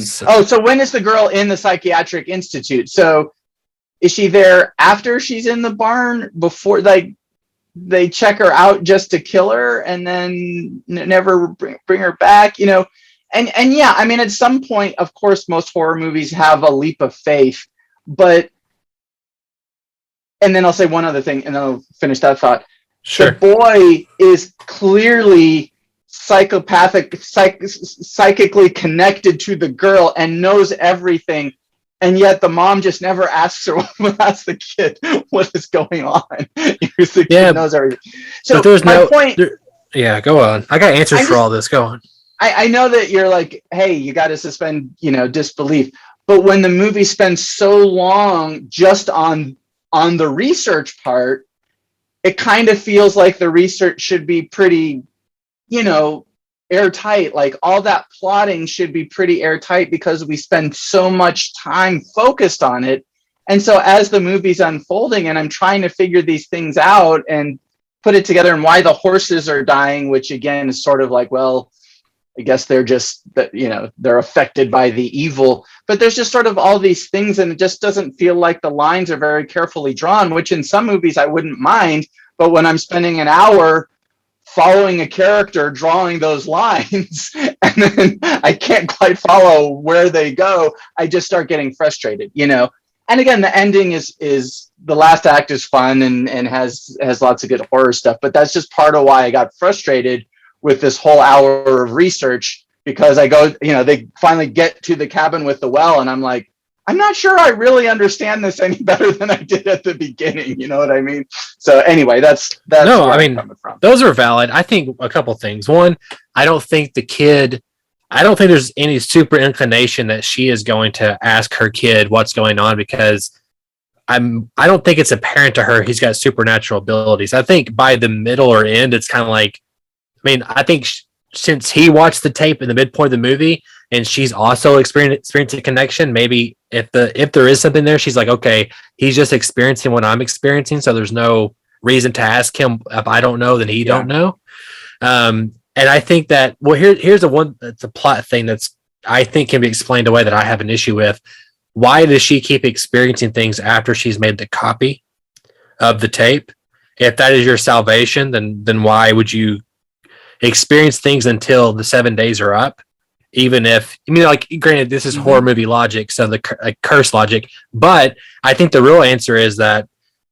[SPEAKER 8] So when is the girl in the psychiatric institute? So is she there after she's in the barn, before they check her out just to kill her and then never bring her back? And I mean, at some point, of course, most horror movies have a leap of faith, but, and then I'll say one other thing and then I'll finish that thought.
[SPEAKER 6] Sure.
[SPEAKER 8] The boy is clearly psychically connected to the girl and knows everything, and yet the mom just never asks her, asks the kid what is going on. The kid knows everything. So
[SPEAKER 6] but there's
[SPEAKER 8] my point.
[SPEAKER 6] Yeah, go on. I got answers for all this. Go on.
[SPEAKER 8] I know that you're like, hey, you got to suspend, disbelief. But when the movie spends so long just on the research part, it kind of feels like the research should be pretty, airtight. Like all that plotting should be pretty airtight because we spend so much time focused on it. And so as the movie's unfolding and I'm trying to figure these things out and put it together, and why the horses are dying, which again is sort of like, well, I guess they're just that, they're affected by the evil, but there's just sort of all these things, and it just doesn't feel like the lines are very carefully drawn, which in some movies I wouldn't mind. But when I'm spending an hour following a character, drawing those lines, and then I can't quite follow where they go, I just start getting frustrated, And again, the ending is the last act is fun and has lots of good horror stuff, but that's just part of why I got frustrated with this whole hour of research, because I go, they finally get to the cabin with the well, and I'm like, I'm not sure I really understand this any better than I did at the beginning. You know what I mean? So anyway, that's
[SPEAKER 6] no,
[SPEAKER 8] where
[SPEAKER 6] I
[SPEAKER 8] I'm
[SPEAKER 6] mean,
[SPEAKER 8] coming from.
[SPEAKER 6] Those are valid. I think a couple things. One, I don't think there's any super inclination that she is going to ask her kid what's going on, because I don't think it's apparent to her he's got supernatural abilities. I think by the middle or end, it's kind of like, I think since he watched the tape in the midpoint of the movie and she's also experiencing connection, maybe if there is something there, she's like, okay, he's just experiencing what I'm experiencing, so there's no reason to ask him. If I don't know, then he don't know. And I think that, well, here's it's a plot thing that's, I think, can be explained away that I have an issue with. Why does she keep experiencing things after she's made the copy of the tape? If that is your salvation, then why would you experience things until the 7 days are up? Even if, granted, this is horror movie logic, so the curse logic, but I think the real answer is that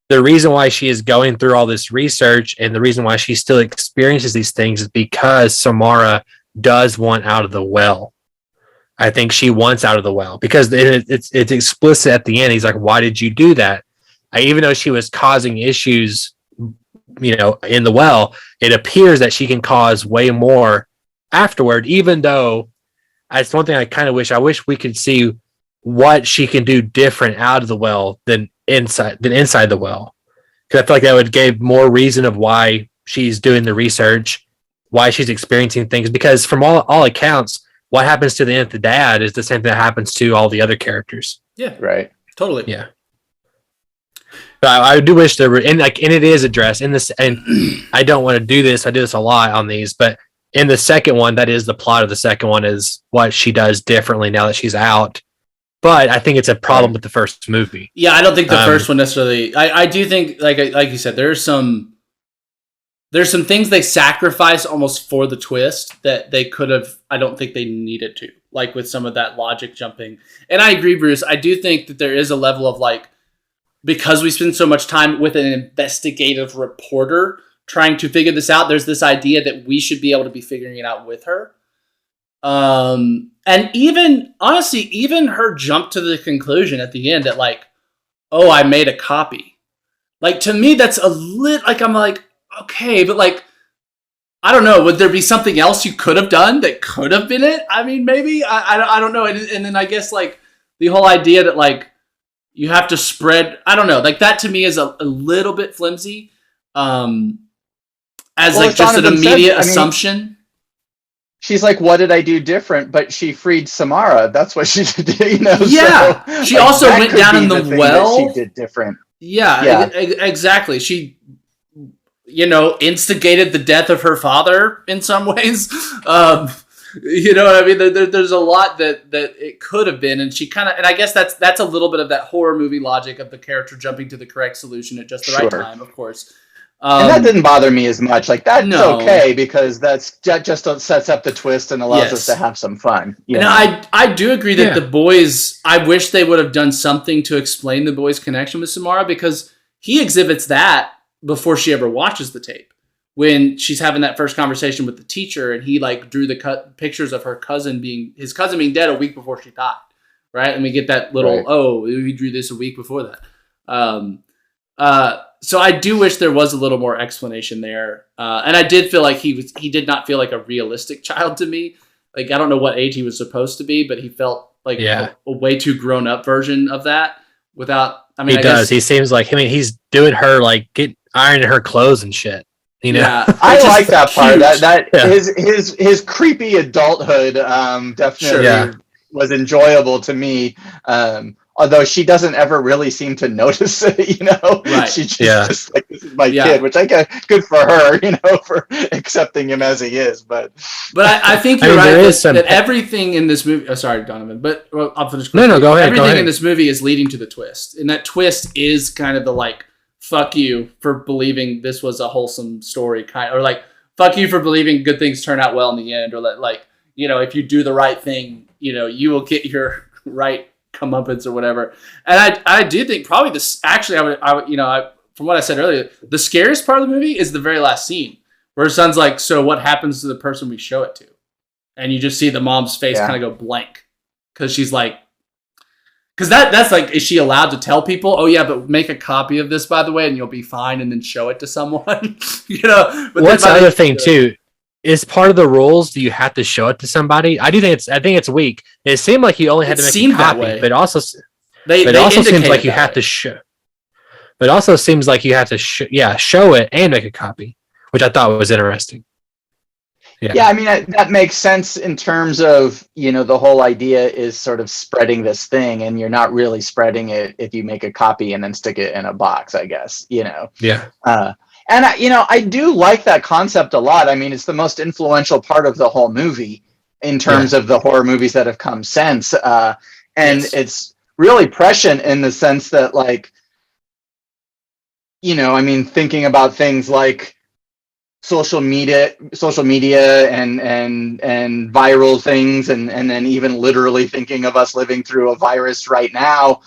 [SPEAKER 6] the reason why she is going through all this research and the reason why she still experiences these things is because Samara does want out of the well. I think she wants out of the well because it's explicit at the end. He's like, why did you do that? Even though she was causing issues, in the well, it appears that she can cause way more afterward, even though that's one thing I wish we could see what she can do different out of the well than inside the well. Because I feel like that would give more reason of why she's doing the research, why she's experiencing things. Because from all accounts, what happens to the dad is the same thing that happens to all the other characters.
[SPEAKER 7] Yeah,
[SPEAKER 8] right.
[SPEAKER 7] Totally.
[SPEAKER 6] Yeah. But I do wish there were, and it is addressed in this, and I don't want to do this. I do this a lot on these, but in the second one, that is the plot of the second one, is what she does differently now that she's out. But I think it's a problem with the first movie.
[SPEAKER 7] Yeah, I don't think the first one necessarily. I do think, like you said, there's some things they sacrifice almost for the twist that they could have. I don't think they needed to, like with some of that logic jumping. And I agree, Bruce. I do think that there is a level of because we spend so much time with an investigative reporter trying to figure this out, there's this idea that we should be able to be figuring it out with her. And even, honestly, even her jump to the conclusion at the end that oh, I made a copy. To me, that's a I'm like, okay, but I don't know, would there be something else you could have done that could have been it? Maybe, I don't know. And then I guess the whole idea that you have to spread, I don't know, that to me is a little bit flimsy. As just an immediate assumption.
[SPEAKER 8] She's like, what did I do different? But she freed Samara. That's what she did,
[SPEAKER 7] Yeah.
[SPEAKER 8] So,
[SPEAKER 7] she also went down in the well.
[SPEAKER 8] She did different.
[SPEAKER 7] Yeah. Exactly. She, instigated the death of her father in some ways. You know what I mean? There's a lot that it could have been, and she kind of, and I guess that's a little bit of that horror movie logic of the character jumping to the correct solution at just the right time, of course.
[SPEAKER 8] And that didn't bother me as much. That's okay, because that just sets up the twist and allows us to have some fun.
[SPEAKER 7] And I do agree that the boys, I wish they would have done something to explain the boys' connection with Samara, because he exhibits that before she ever watches the tape, when she's having that first conversation with the teacher, and he like drew the pictures of his cousin being dead a week before she died, right? And we get that little we drew this a week before that. So I do wish there was a little more explanation there, and I did feel like he did not feel like a realistic child to me. Like I don't know what age he was supposed to be, but he felt like a way too grown up version of that. Without, I mean,
[SPEAKER 6] he does. He seems like he's doing her like ironing her clothes and shit. You know,
[SPEAKER 8] yeah, I like that part. His creepy adulthood definitely was enjoyable to me. Although she doesn't ever really seem to notice it, you know.
[SPEAKER 7] Right.
[SPEAKER 8] She's just like, this is my kid, which I get good for her, you know, for accepting him as he is. But
[SPEAKER 7] I think you're right that everything in this movie. Oh, sorry, Donovan, but I'll finish.
[SPEAKER 6] No, go ahead.
[SPEAKER 7] Everything in this movie is leading to the twist, and that twist is kind of the like, fuck you for believing this was a wholesome story, or like, fuck you for believing good things turn out well in the end, or like, you know, if you do the right thing, you know, you will get your right comeuppance or whatever. And I do think probably this actually I would from what I said earlier, the scariest part of the movie is the very last scene where her son's like, so what happens to the person we show it to? And you just see the mom's face kind of go blank because she's like, because that's like, is she allowed to tell people, oh yeah, but make a copy of this, by the way, and you'll be fine, and then show it to someone? You know. But
[SPEAKER 6] what's the other thing too? Is part of the rules, do you have to show it to somebody? I think it's weak. It seemed like you only had to make a copy, but it also seems like you have to show. But it also seems like you have to show it and make a copy, which I thought was interesting.
[SPEAKER 8] Yeah, I mean that makes sense in terms of, you know, the whole idea is sort of spreading this thing, and you're not really spreading it if you make a copy and then stick it in a box, I guess, you know.
[SPEAKER 6] Yeah.
[SPEAKER 8] And I do like that concept a lot. I mean, it's the most influential part of the whole movie in terms of the horror movies that have come since. It's really prescient in the sense that, like, you know, I mean, thinking about things like social media and viral things, and then even literally thinking of us living through a virus right now.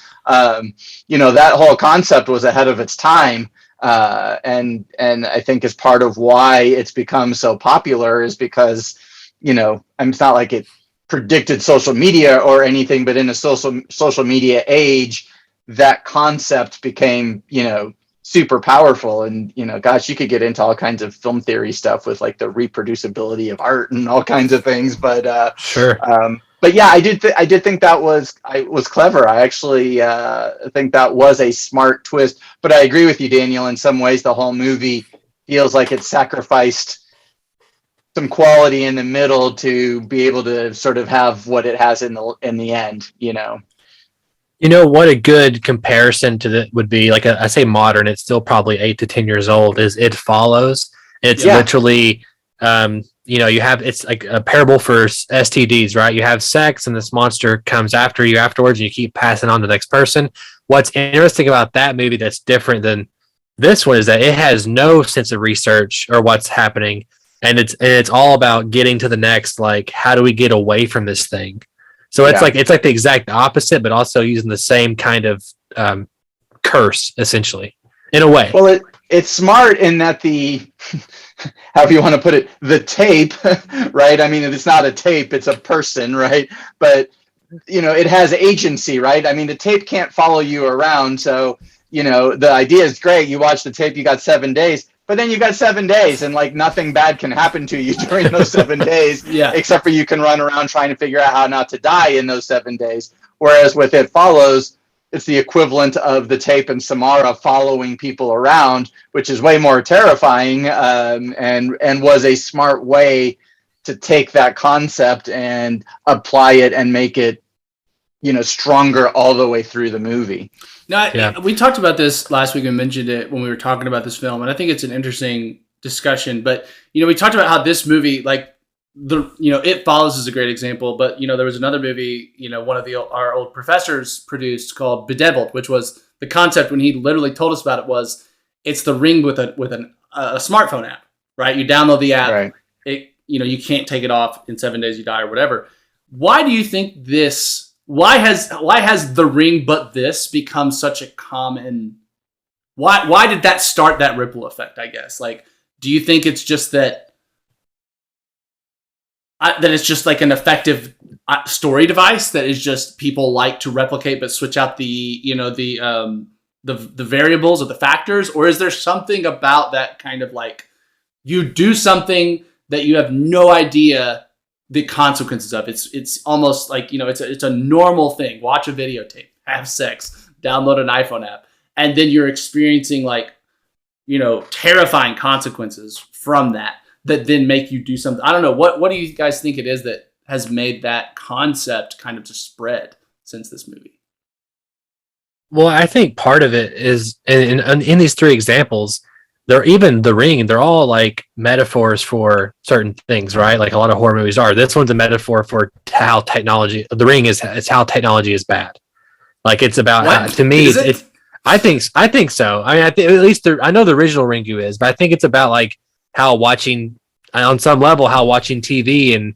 [SPEAKER 8] You know, that whole concept was ahead of its time. And I think is part of why it's become so popular is because, you know, it's not like it predicted social media or anything, but in a social media age, that concept became, you know, super powerful. And, you know, gosh, you could get into all kinds of film theory stuff with like the reproducibility of art and all kinds of things. But
[SPEAKER 6] sure.
[SPEAKER 8] But yeah, I did think that was clever. I actually think that was a smart twist. But I agree with you, Daniel. In some ways, the whole movie feels like it sacrificed some quality in the middle to be able to sort of have what it has in the end. You know.
[SPEAKER 6] You know what a good comparison to that would be, like I say modern. It's still probably 8 to 10 years old. Is It Follows? It's literally. You know, it's like a parable for STDs, right? You have sex and this monster comes after you afterwards and you keep passing on to the next person. What's interesting about that movie that's different than this one is that it has no sense of research or what's happening. And it's all about getting to the next, like, how do we get away from this thing? So it's like the exact opposite, but also using the same kind of curse, essentially, in a way.
[SPEAKER 8] Well, it's smart in that however you want to put it, the tape, right? I mean, it's not a tape, it's a person, right? But, you know, it has agency, right? I mean, the tape can't follow you around. So, you know, the idea is great. You watch the tape, you got 7 days, but then you got 7 days and like nothing bad can happen to you during those 7 days, except for you can run around trying to figure out how not to die in those 7 days. Whereas with It Follows, it's the equivalent of the tape and Samara following people around, which is way more terrifying, and was a smart way to take that concept and apply it and make it, you know, stronger all the way through the movie.
[SPEAKER 7] No, we talked about this last week and mentioned it when we were talking about this film, and I think it's an interesting discussion. But, you know, we talked about how this movie, like, It Follows is a great example, but, you know, there was another movie, you know, one of our old professors produced called Bedeviled, which was the concept when he literally told us about it was it's the Ring with a smartphone app, right? You download the app,
[SPEAKER 8] right.
[SPEAKER 7] You can't take it off in 7 days, you die or whatever. Why do you think why has the Ring but this become such a common Why did that start that ripple effect, I guess? Like, do you think it's just that it's just like an effective story device that is just people like to replicate but switch out the variables or the factors? Or is there something about that kind of like, you do something that you have no idea the consequences of? It's almost like, it's a normal thing. Watch a videotape, have sex, download an iPhone app, and then you're experiencing like, terrifying consequences from that then make you do something. I don't know. What do you guys think it is that has made that concept kind of just spread since this movie?
[SPEAKER 6] Well, I think part of it is in these three examples, even The Ring, they're all like metaphors for certain things, right? Like a lot of horror movies are. This one's a metaphor for how technology, The Ring it's how technology is bad. Like it's about how, to me, I think so. I mean, at least I know the original Ringu is, but I think it's about like how on some level, how watching TV and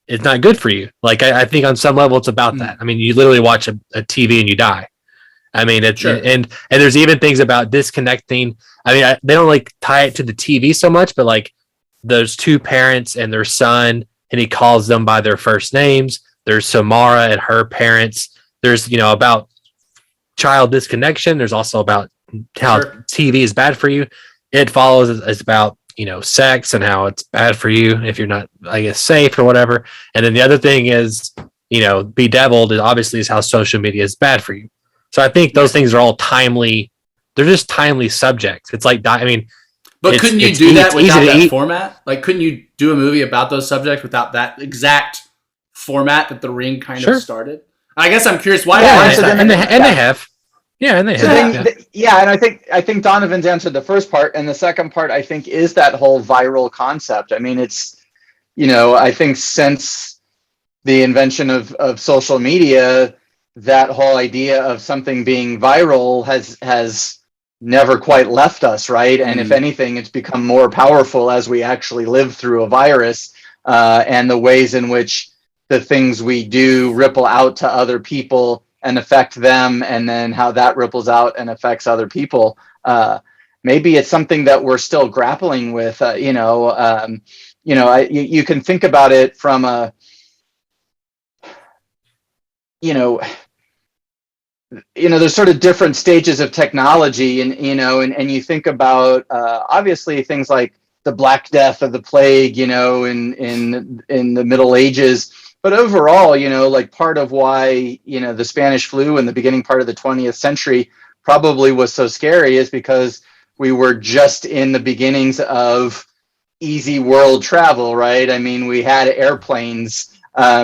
[SPEAKER 6] it's not good for you. Like I think on some level it's about that. I mean, you literally watch a TV and you die. I mean, it's sure. and there's even things about disconnecting. I mean, they don't like tie it to the TV so much, but like there's two parents and their son, and he calls them by their first names. There's Samara and her parents. There's, about child disconnection. There's also about how TV is bad for you. It Follows is about, sex and how it's bad for you if you're not, I guess, safe or whatever. And then the other thing is, Bedeviled is how social media is bad for you. So I think those things are all timely. They're just timely subjects. It's like, but
[SPEAKER 7] couldn't you do that without that format? Like, couldn't you do a movie about those subjects without that exact format that The Ring kind of started? I guess I'm curious why.
[SPEAKER 6] And they have. Yeah, and they have.
[SPEAKER 8] And I think Donovan's answered the first part, and the second part I think is that whole viral concept. I mean, it's, I think since the invention of social media, that whole idea of something being viral has never quite left us, right? And if anything, it's become more powerful as we actually live through a virus, and the ways in which the things we do ripple out to other people and affect them, and then how that ripples out and affects other people. Maybe it's something that we're still grappling with. You can think about it from a, there's sort of different stages of technology, and you think about obviously things like the Black Death or the plague, in the Middle Ages. But overall, like part of why, the Spanish flu in the beginning part of the 20th century probably was so scary is because we were just in the beginnings of easy world travel, right? I mean, we had airplanes,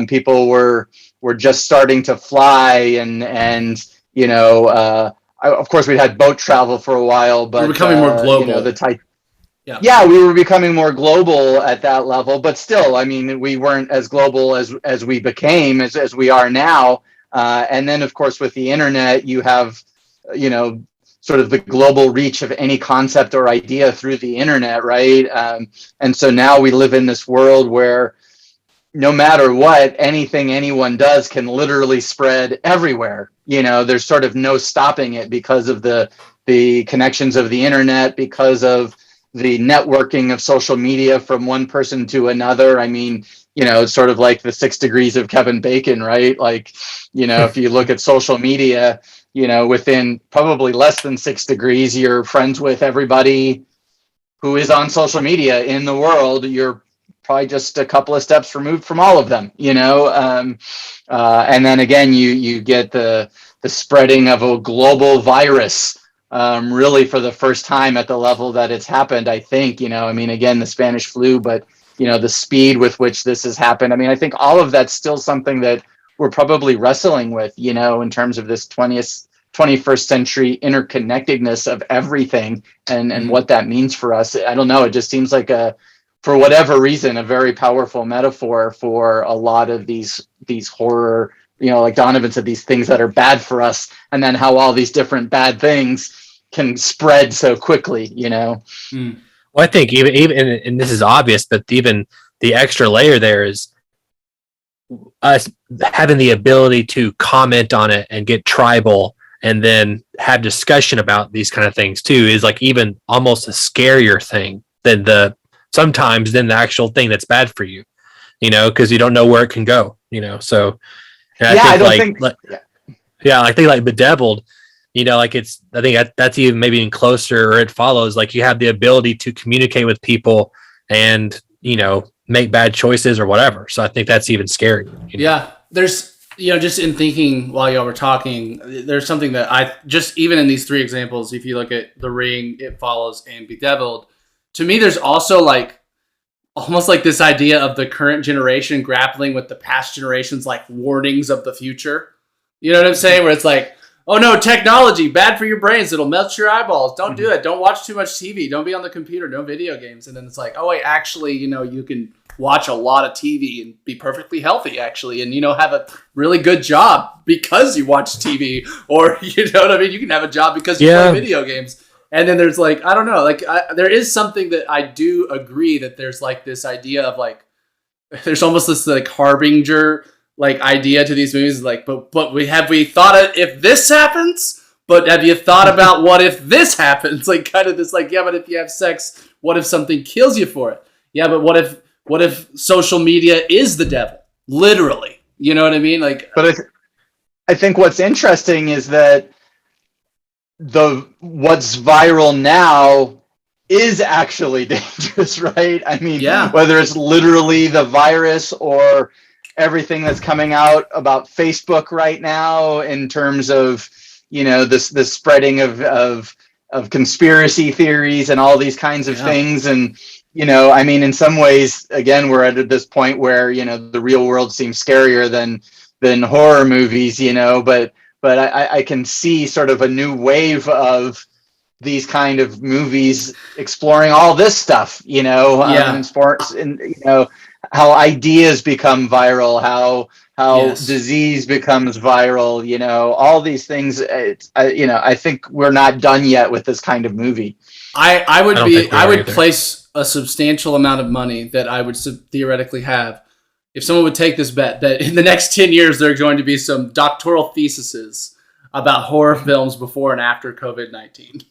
[SPEAKER 8] people were just starting to fly, and of course we had boat travel for a while, but
[SPEAKER 7] we're becoming more global.
[SPEAKER 8] Yeah, we were becoming more global at that level, but still, I mean, we weren't as global as we became, as we are now. And then, of course, with the internet, you have, sort of the global reach of any concept or idea through the internet, right? And so now we live in this world where no matter what, anything anyone does can literally spread everywhere. There's sort of no stopping it because of the connections of the internet, because of the networking of social media from one person to another. I mean, it's sort of like the 6 degrees of Kevin Bacon, right? Like, if you look at social media, within probably less than 6 degrees, you're friends with everybody who is on social media in the world. You're probably just a couple of steps removed from all of them, and then again, you get the spreading of a global virus, really for the first time at the level that it's happened, I think. Again, the Spanish flu, but the speed with which this has happened. I mean, I think all of that's still something that we're probably wrestling with, in terms of this 21st century interconnectedness of everything, and what that means for us. I don't know. It just seems like for whatever reason, a very powerful metaphor for a lot of these horror, like Donovan said, these things that are bad for us, and then how all these different bad things can spread so quickly, Well,
[SPEAKER 6] I think even, and this is obvious, but even the extra layer there is us having the ability to comment on it and get tribal and then have discussion about these kind of things too is like even almost a scarier thing than sometimes than the actual thing that's bad for you, you know, because you don't know where it can go, you know. So I think like Bedeviled, you know, like I think that's even maybe even closer, or it follows like you have the ability to communicate with people and, you know, make bad choices or whatever. So I think that's even scary. You know?
[SPEAKER 7] Yeah, there's, you know, just in thinking while y'all were talking, there's something that I just, even in these three examples, if you look at The Ring, It Follows, and Bedeviled, to me, there's also like almost like this idea of the current generation grappling with the past generation's like warnings of the future. You know what I'm saying? Where it's like, oh no, technology, bad for your brains. It'll melt your eyeballs. Don't do it. Don't watch too much TV. Don't be on the computer. No video games. And then it's like, oh wait, actually, you know, you can watch a lot of TV and be perfectly healthy, actually, and, you know, have a really good job because you watch TV, or, you know what I mean? You can have a job because you play video games. And then there's like, I don't know, like there is something that I do agree that there's like this idea of like, there's almost this like harbinger like idea to these movies, like, but we thought it if this happens, but have you thought about what if this happens? Like kind of this like, yeah, but if you have sex, what if something kills you for it? Yeah, but what if social media is the devil? Literally. You know what I mean? Like,
[SPEAKER 8] but I think what's interesting is that what's viral now is actually dangerous, right? I mean, whether it's literally the virus or everything that's coming out about Facebook right now in terms of, you know, this spreading of conspiracy theories and all these kinds of things. And, you know, I mean, in some ways, again, we're at this point where, you know, the real world seems scarier than horror movies, you know, but I can see sort of a new wave of these kind of movies exploring all this stuff, you know, in sports, and, you know, how ideas become viral, how disease becomes viral, you know, all these things. You know, I think we're not done yet with this kind of movie.
[SPEAKER 7] I would place a substantial amount of money that I would theoretically have if someone would take this bet that in the next 10 years there are going to be some doctoral theses about horror films before and after COVID-19.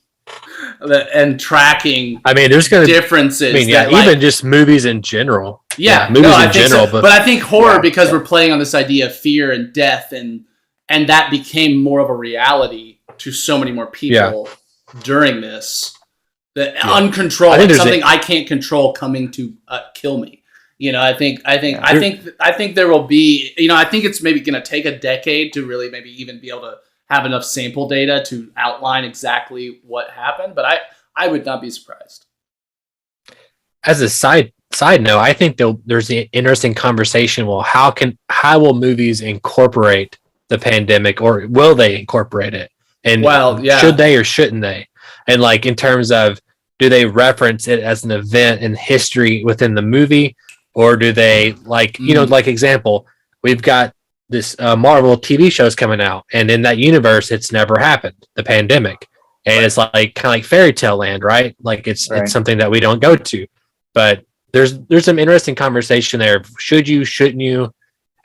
[SPEAKER 7] And tracking, I mean, there's going to differences.
[SPEAKER 6] I mean, yeah, even just movies in general.
[SPEAKER 7] Movies in general. So. But I think horror, because we're playing on this idea of fear and death, and that became more of a reality to so many more people during this. The uncontrolled, like something I can't control coming to kill me. You know, I think there will be. You know, I think it's maybe going to take a decade to really maybe even be able to have enough sample data to outline exactly what happened, but I would not be surprised.
[SPEAKER 6] As a side note, I think there's an interesting conversation. Well, how will movies incorporate the pandemic, or will they incorporate it? And should they or shouldn't they? And like in terms of, do they reference it as an event in history within the movie, or do they like, you know, like example, we've got this Marvel TV show's coming out, and in that universe, it's never happened, the pandemic, and it's like kind of like fairy tale land, right? Like it's something that we don't go to, but there's some interesting conversation there. Should you, shouldn't you?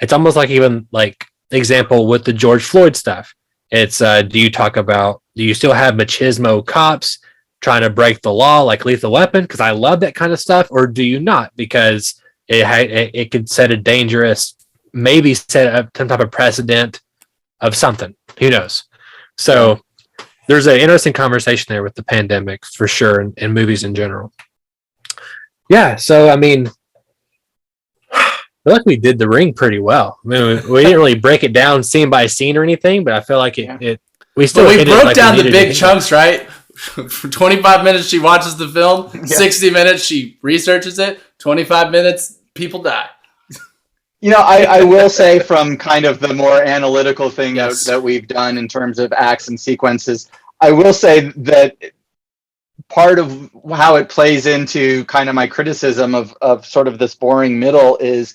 [SPEAKER 6] It's almost like even like example with the George Floyd stuff. It's do you still have machismo cops trying to break the law like Lethal Weapon? Because I love that kind of stuff, or do you not? Because it could set a dangerous, maybe set up some type of precedent of something. Who knows? So there's an interesting conversation there with the pandemic for sure, and movies in general. Yeah. So, I mean, I feel like we did The Ring pretty well. I mean, we didn't really break it down scene by scene or anything, but I feel like we
[SPEAKER 7] broke down the big chunks, right? For 25 minutes, she watches the film. 60 minutes, she researches it. 25 minutes, people die.
[SPEAKER 8] You know, I will say from kind of the more analytical thing that we've done in terms of acts and sequences, I will say that part of how it plays into kind of my criticism of sort of this boring middle is,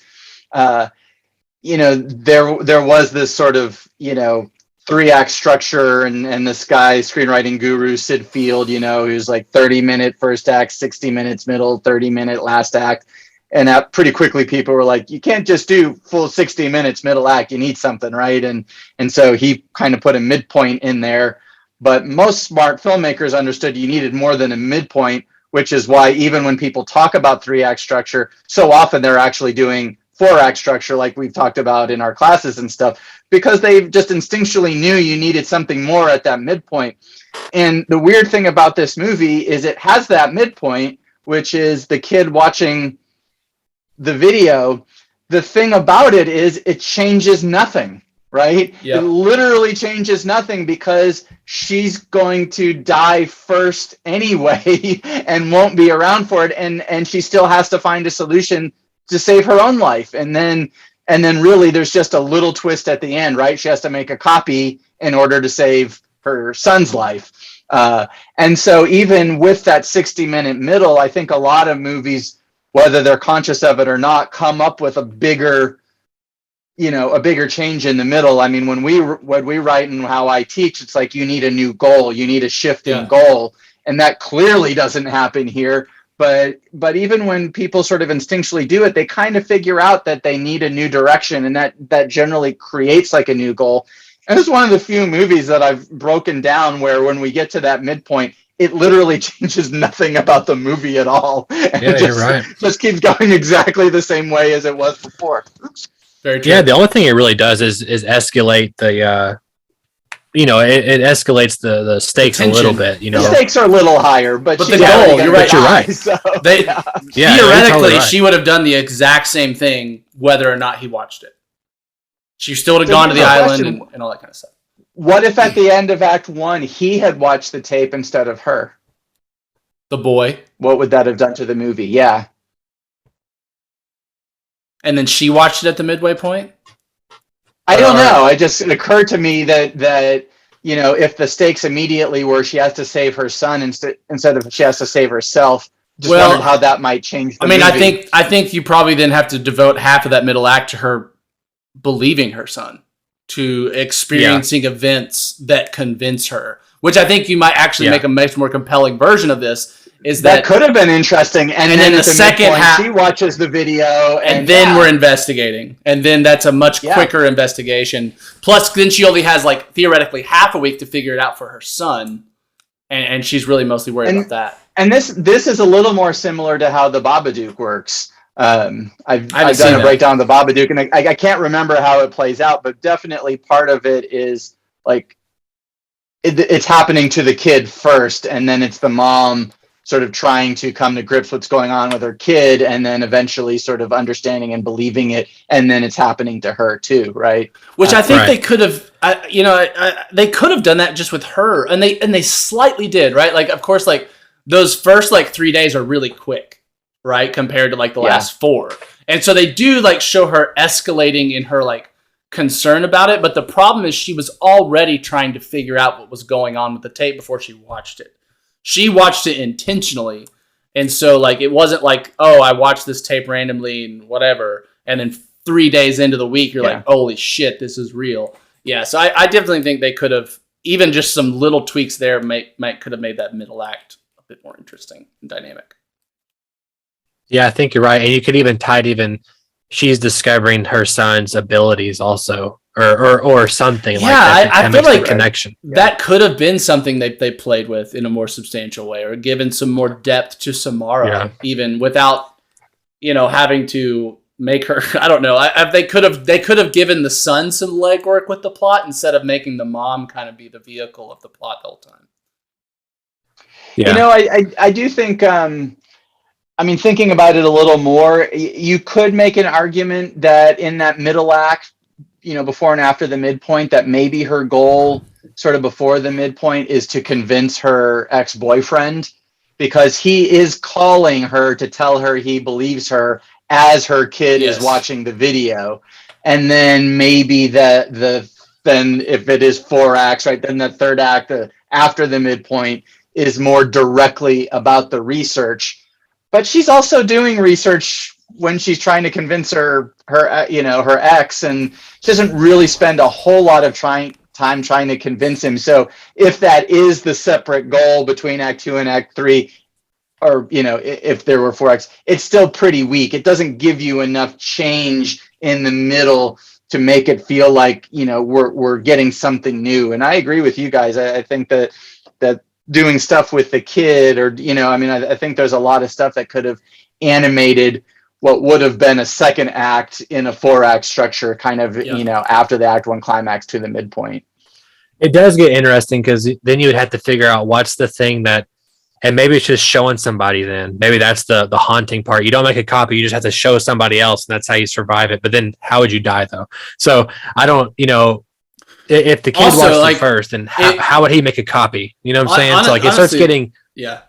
[SPEAKER 8] you know, there was this sort of, you know, 3-act structure, and this guy, screenwriting guru, Sid Field, you know, who's like 30-minute first act, 60 minutes middle, 30-minute last act. and that pretty quickly people were like, you can't just do full 60 minutes middle act, you need something, right? And so he kind of put a midpoint in there, but most smart filmmakers understood you needed more than a midpoint, which is why even when people talk about 3-act structure, so often they're actually doing 4-act structure like we've talked about in our classes and stuff, because they just instinctually knew you needed something more at that midpoint. And the weird thing about this movie is it has that midpoint, which is the kid watching the video. The thing about it is it changes nothing, right?
[SPEAKER 7] Yep.
[SPEAKER 8] It literally changes nothing because she's going to die first anyway and won't be around for it. And she still has to find a solution to save her own life. And then really there's just a little twist at the end, right? She has to make a copy in order to save her son's life. And so even with that 60-minute middle, I think a lot of movies, whether they're conscious of it or not, come up with a bigger change in the middle. I mean, when we write and how I teach, it's like you need a new goal, you need a shift in goal, and that clearly doesn't happen here. But even when people sort of instinctually do it, they kind of figure out that they need a new direction, and that generally creates like a new goal. And it's one of the few movies that I've broken down where when we get to that midpoint, it literally changes nothing about the movie at all. And
[SPEAKER 6] you're right.
[SPEAKER 8] Just keeps going exactly the same way as it was before.
[SPEAKER 7] Very true.
[SPEAKER 6] Yeah, the only thing it really does is escalate the it escalates the stakes a little bit.
[SPEAKER 8] The stakes are a little higher, but
[SPEAKER 7] the goal, you're right.
[SPEAKER 6] You're right.
[SPEAKER 8] So,
[SPEAKER 7] theoretically,
[SPEAKER 6] totally right.
[SPEAKER 7] she would have done the exact same thing whether or not he watched it. She still would have gone to the island and all that kind of stuff.
[SPEAKER 8] What if at the end of Act 1 he had watched the tape instead of her?
[SPEAKER 7] The boy.
[SPEAKER 8] What would that have done to the movie? Yeah.
[SPEAKER 7] And then she watched it at the midway point?
[SPEAKER 8] I don't know. It occurred to me that if the stakes immediately were she has to save her son instead of she has to save herself, wondered how that might change the movie.
[SPEAKER 7] I think you probably then have to devote half of that middle act to her believing her son, to experiencing events that convince her, which I think you might actually make a much more compelling version of this. That
[SPEAKER 8] could have been interesting, and then
[SPEAKER 7] the second half,
[SPEAKER 8] she watches the video,
[SPEAKER 7] and then we're investigating, and then that's a much quicker investigation. Plus, then she only has like theoretically half a week to figure it out for her son, and she's really mostly worried about that. And
[SPEAKER 8] this is a little more similar to how the Babadook works. I've done a breakdown of the Babadook, and I can't remember how it plays out, but definitely part of it is like it's happening to the kid first, and then it's the mom sort of trying to come to grips what's going on with her kid, and then eventually sort of understanding and believing it, and then it's happening to her too, right?
[SPEAKER 7] Which I think they could have, they could have done that just with her, and they slightly did, right? Like, of course, like those first like 3 days are really quick, right, compared to like the last 4, and so they do like show her escalating in her like concern about it, but the problem is she was already trying to figure out what was going on with the tape before she watched it. She watched it intentionally. And so like, it wasn't like, oh, I watched this tape randomly and whatever. And then 3 days into the week, you're like, holy shit, this is real. Yeah. So I definitely think they could have, even just some little tweaks there could have made that middle act a bit more interesting and dynamic.
[SPEAKER 6] Yeah, I think you're right. And you could even tie it she's discovering her son's abilities also. Or something like that.
[SPEAKER 7] I feel like
[SPEAKER 6] connection.
[SPEAKER 7] That could have been something they played with in a more substantial way, or given some more depth to Samara, even without, having to make her. I don't know. They could have given the son some legwork with the plot instead of making the mom kind of be the vehicle of the plot the whole time.
[SPEAKER 6] Yeah.
[SPEAKER 8] I do think. Thinking about it a little more, you could make an argument that in that middle act, before and after the midpoint, that maybe her goal sort of before the midpoint is to convince her ex-boyfriend, because he is calling her to tell her he believes her as her kid is watching the video. And then maybe then if it is 4 acts, right, then the third act after the midpoint is more directly about the research. But she's also doing research when she's trying to convince her ex, and she doesn't really spend a whole lot of time trying to convince him. So if that is the separate goal between Act 2 and Act 3, or if there were 4X, it's still pretty weak. It doesn't give you enough change in the middle to make it feel like we're getting something new. And I agree with you guys. I think that doing stuff with the kid, or I think there's a lot of stuff that could have animated what would have been a second act in a 4-act structure, kind of after the act 1 climax to the midpoint.
[SPEAKER 6] It does get interesting because then you would have to figure out what's the thing that, and maybe it's just showing somebody. Then maybe that's the haunting part. You don't make a copy; you just have to show somebody else, and that's how you survive it. But then, how would you die though? So I don't, if the kid
[SPEAKER 7] Also,
[SPEAKER 6] watched it first, then how would he make a copy? You know what I'm saying? So
[SPEAKER 7] honestly,
[SPEAKER 6] it starts getting.
[SPEAKER 7] Yeah.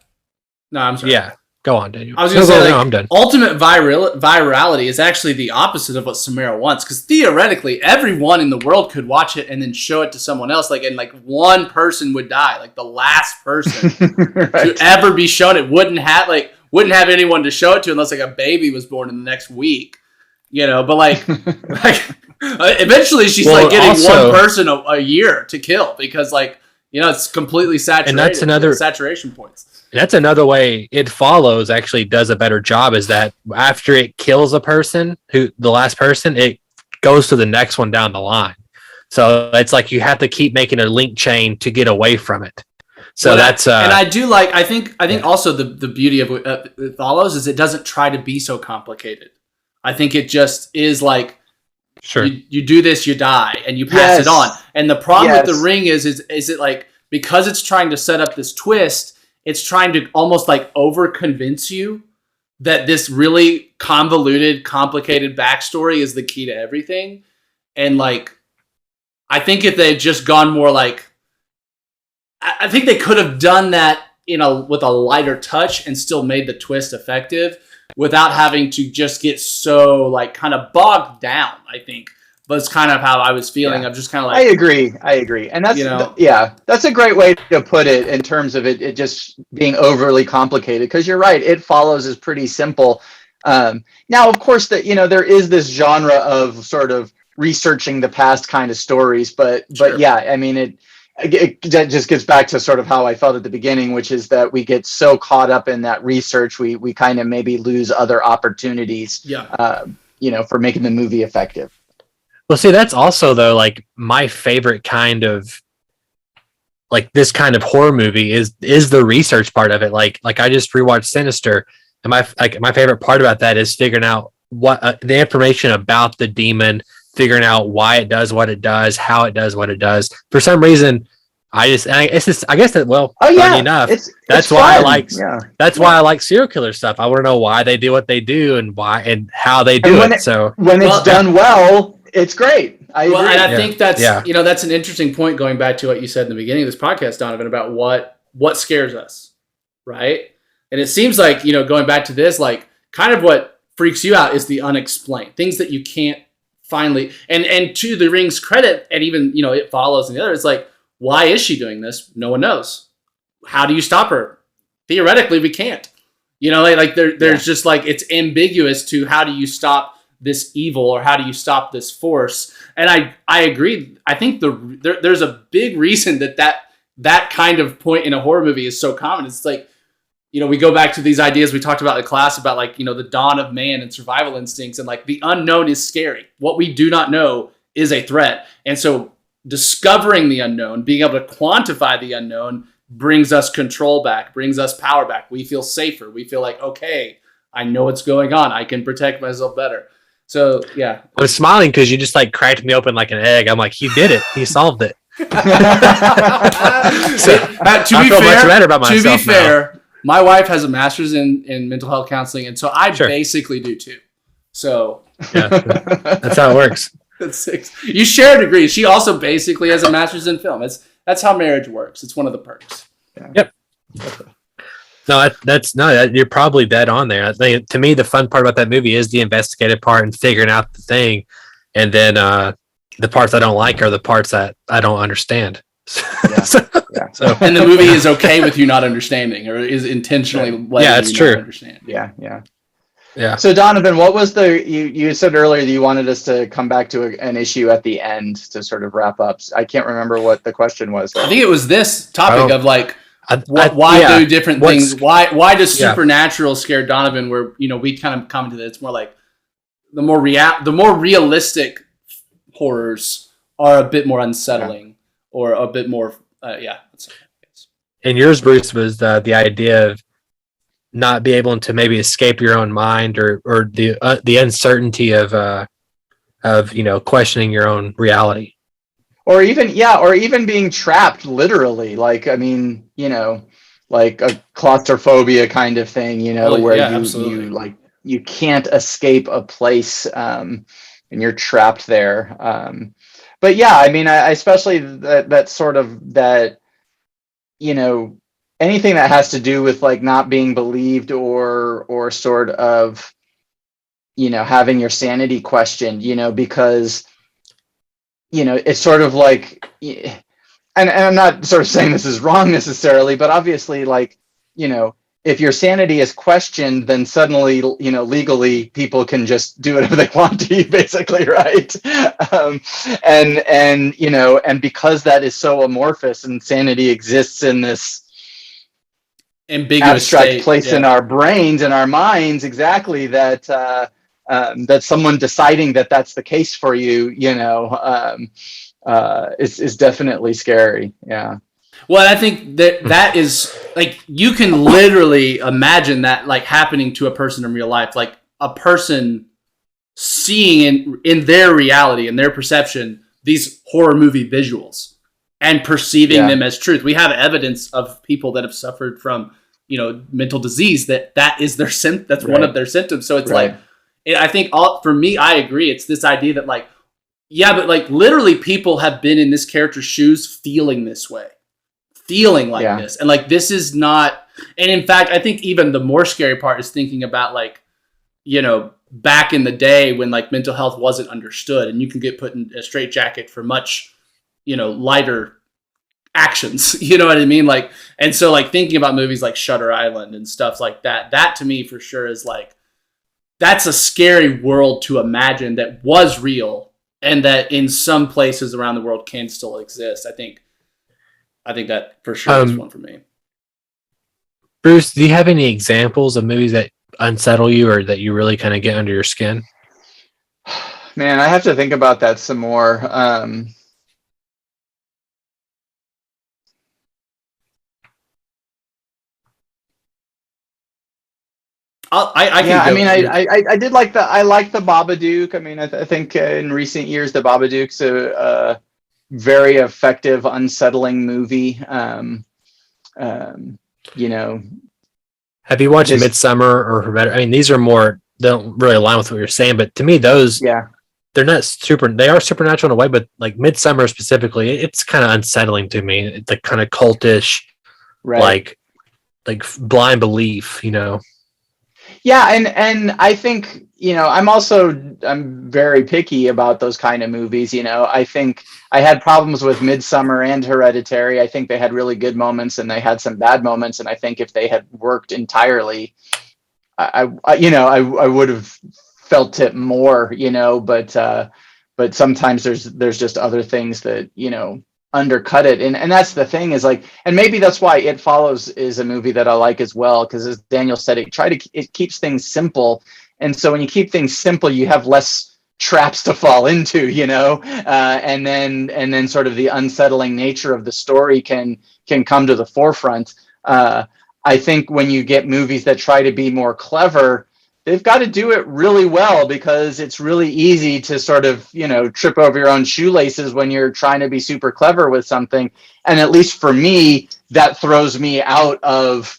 [SPEAKER 7] No, I'm sorry.
[SPEAKER 6] Yeah. Go on, Daniel.
[SPEAKER 7] I was going to say,
[SPEAKER 6] no, I'm done.
[SPEAKER 7] Ultimate virality is actually the opposite of what Samara wants, because theoretically, everyone in the world could watch it and then show it to someone else, and one person would die, like the last person to ever be shown it wouldn't have anyone to show it to unless a baby was born in the next week, But eventually she's getting one person a year to kill because it's completely saturated. And that's another saturation points.
[SPEAKER 6] That's another way It Follows actually does a better job, is that after it kills a person, the last person, it goes to the next one down the line. So it's like you have to keep making a link chain to get away from it. So that's
[SPEAKER 7] and I do I think also the beauty of It Follows is it doesn't try to be so complicated. I think it just is
[SPEAKER 6] sure,
[SPEAKER 7] you do this, you die, and you pass it on. And the problem with The Ring is it because it's trying to set up this twist, it's trying to almost over convince you that this really convoluted, complicated backstory is the key to everything. And I think if they had just gone more I think they could have done that with a lighter touch and still made the twist effective without having to just get so kind of bogged down, I think. But it's kind of how I was feeling.
[SPEAKER 8] Yeah.
[SPEAKER 7] I'm just kind of
[SPEAKER 8] I agree. And that's, that's a great way to put it in terms of it just being overly complicated. Because you're right. It Follows is pretty simple. Now, of course, that there is this genre of sort of researching the past kind of stories. But yeah, I mean, it just gets back to sort of how I felt at the beginning, which is that we get so caught up in that research, we kind of maybe lose other opportunities, for making the movie effective.
[SPEAKER 6] Well, see, that's also though my favorite kind of this kind of horror movie is the research part of it. Like I just rewatched Sinister, and my favorite part about that is figuring out what the information about the demon, figuring out why it does what it does, how it does what it does. For some reason, funny enough, that's why I like serial killer stuff. I want to know why they do what they do and why and how they do it. So
[SPEAKER 8] when it's done well, it's great. I agree.
[SPEAKER 7] And I think that's that's an interesting point going back to what you said in the beginning of this podcast, Donovan, about what scares us, right? And it seems like going back to this, kind of what freaks you out is the unexplained things that you can't finally. And to The Ring's credit, and even It Follows and the others, why is she doing this? No one knows. How do you stop her? Theoretically, we can't. There's just it's ambiguous to how do you stop this evil or how do you stop this force. And I agree. I think there's a big reason that kind of point in a horror movie is so common. It's we go back to these ideas we talked about in class about the dawn of man and survival instincts, and the unknown is scary. What we do not know is a threat. And so discovering the unknown, being able to quantify the unknown, brings us control back, brings us power back. We feel safer. We feel okay, I know what's going on. I can protect myself better. So, yeah.
[SPEAKER 6] I'm smiling because you just cracked me open like an egg. I'm he did it. He solved it. To
[SPEAKER 7] be fair, my wife has a master's in mental health counseling, and so I basically do too. So,
[SPEAKER 6] yeah, that's how it works.
[SPEAKER 7] That's 6. You share a degree. She also basically has a master's in film. That's how marriage works. It's one of the perks.
[SPEAKER 8] Yeah.
[SPEAKER 6] Yep. No, you're probably dead on there. To me, the fun part about that movie is the investigative part and figuring out the thing, and then the parts I don't like are the parts that I don't understand.
[SPEAKER 8] Yeah. So,
[SPEAKER 7] and the movie is okay with you not understanding, or is intentionally letting you not understand.
[SPEAKER 8] Yeah. So Donovan, what was you said earlier that you wanted us to come back to an issue at the end to sort of wrap up. I can't remember what the question was.
[SPEAKER 7] I think it was this topic of Why do different things? Why does
[SPEAKER 6] Yeah.
[SPEAKER 7] supernatural scare Donovan? Where we kind of commented that it's more like the more realistic horrors are a bit more unsettling or a bit more
[SPEAKER 6] And yours, Bruce, was the idea of not be able to maybe escape your own mind or the uncertainty of questioning your own reality.
[SPEAKER 8] Or even being trapped literally, like, I mean, like a claustrophobia kind of thing, where you can't escape a place, and you're trapped there. But yeah, I mean, I especially that sort of that, anything that has to do with like not being believed or sort of, having your sanity questioned, because it's sort of like, and I'm not sort of saying this is wrong necessarily, but obviously, like, if your sanity is questioned, then suddenly, legally people can just do whatever they want to you, basically, right? And because that is so amorphous and sanity exists in this
[SPEAKER 7] ambiguous
[SPEAKER 8] abstract
[SPEAKER 7] state,
[SPEAKER 8] place in our brains and our minds, exactly, that someone deciding that that's the case for you, is definitely scary. Yeah.
[SPEAKER 7] Well, I think that is like, you can literally imagine that like happening to a person in real life, like a person seeing in their reality and their perception these horror movie visuals and perceiving them as truth. We have evidence of people that have suffered from mental disease that is their that's one of their symptoms. So it's like, I think for me, I agree. It's this idea that like, yeah, but like literally people have been in this character's shoes feeling this way, feeling like this. And like, this is not, and in fact, I think even the more scary part is thinking about like, back in the day when like mental health wasn't understood and you can get put in a straitjacket for much, lighter actions, you know what I mean? Like, and so like thinking about movies like Shutter Island and stuff like that to me for sure is like, that's a scary world to imagine that was real and that in some places around the world can still exist. I think that for sure is one for me.
[SPEAKER 6] Bruce, do you have any examples of movies that unsettle you or that you really kind of get under your skin?
[SPEAKER 8] Man, I have to think about that some more. I did like I like the Babadook. I mean, I think in recent years the Babadook's a very effective, unsettling movie.
[SPEAKER 6] Have you watched Midsummer or Hereditary? I mean, these are more, they don't really align with what you're saying, but to me, those, they're not they are supernatural in a way, but like Midsummer specifically, it's kind of unsettling to me. It's like kind of cultish, like blind belief,
[SPEAKER 8] Yeah, and I think, I'm very picky about those kind of movies. I think I had problems with Midsummer and Hereditary. I think they had really good moments and they had some bad moments. And I think if they had worked entirely, I would have felt it more, but sometimes there's just other things that, undercut it. And that's the thing is like, and maybe that's why It Follows is a movie that I like as well. Cause as Daniel said, it keeps things simple. And so when you keep things simple, you have less traps to fall into, and then sort of the unsettling nature of the story can come to the forefront. I think when you get movies that try to be more clever, they've got to do it really well because it's really easy to sort of, trip over your own shoelaces when you're trying to be super clever with something. And at least for me, that throws me out of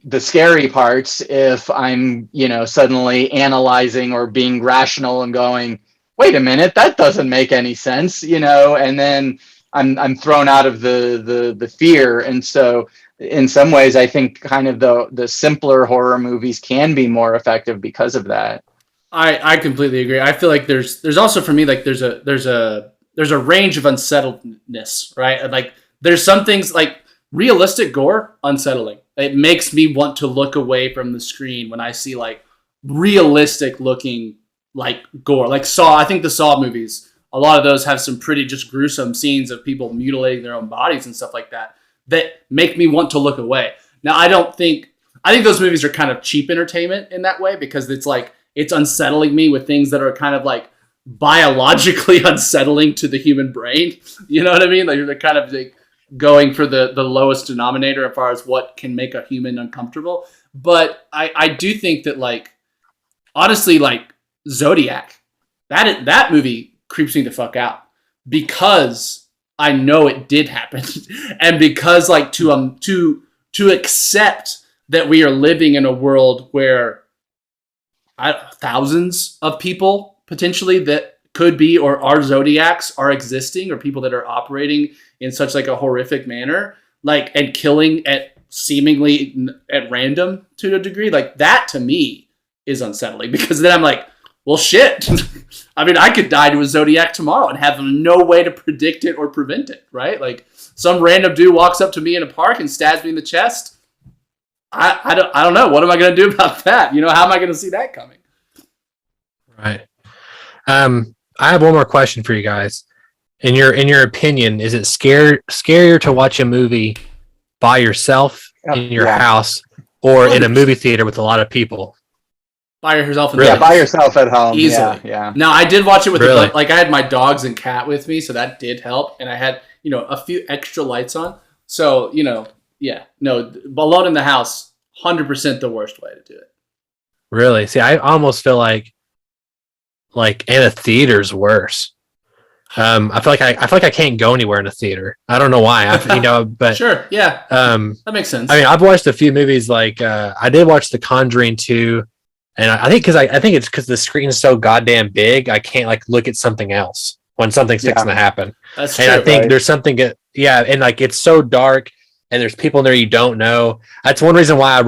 [SPEAKER 8] the scary parts if I'm, suddenly analyzing or being rational and going, wait a minute, that doesn't make any sense, and then I'm thrown out of the fear. And so in some ways, I think kind of the simpler horror movies can be more effective because of that.
[SPEAKER 7] I completely agree. I feel like there's also for me like there's a range of unsettledness, right? Like there's some things like realistic gore, unsettling. It makes me want to look away from the screen when I see like realistic looking like gore, like Saw. I think the Saw movies, a lot of those have some pretty just gruesome scenes of people mutilating their own bodies and stuff like that. that make me want to look away. Now, I think those movies are kind of cheap entertainment in that way, because it's like, it's unsettling me with things that are kind of like biologically unsettling to the human brain. You know what I mean? Like, they're kind of like going for the lowest denominator as far as what can make a human uncomfortable. But I do think that, like, honestly, like Zodiac, that movie creeps me the fuck out, because I know it did happen. And because, like, to accept that we are living in a world where thousands of people potentially that could be or are Zodiacs are existing, or people that are operating in such like a horrific manner, like, and killing at seemingly at random to a degree, like, that to me is unsettling, because then I'm like, well, shit. I mean, I could die to a Zodiac tomorrow and have no way to predict it or prevent it, right? Like, some random dude walks up to me in a park and stabs me in the chest. I don't know. What am I going to do about that? You know, how am I going to see that coming?
[SPEAKER 6] Right. I have one more question for you guys. In your opinion, is it scarier to watch a movie by yourself in your house, or in a movie theater with a lot of people?
[SPEAKER 7] By yourself.
[SPEAKER 8] By yourself at home.
[SPEAKER 7] Easily.
[SPEAKER 8] Yeah.
[SPEAKER 7] Now, I did watch it with like, I had my dogs and cat with me, so that did help, and I had, you know, a few extra lights on. So, you know, yeah, no, alone in the house, 100% the worst way to do it.
[SPEAKER 6] Really? See, I almost feel like in a theater's worse. I feel like I can't go anywhere in a theater. I don't know why. But
[SPEAKER 7] sure, yeah, that makes sense.
[SPEAKER 6] I mean, I've watched a few movies. Like I did watch The Conjuring 2, and I think it's because the screen is so goddamn big, I can't like look at something else when something's fixing to happen.
[SPEAKER 7] That's true.
[SPEAKER 6] And I think there's something. And like it's so dark, and there's people in there you don't know. That's one reason why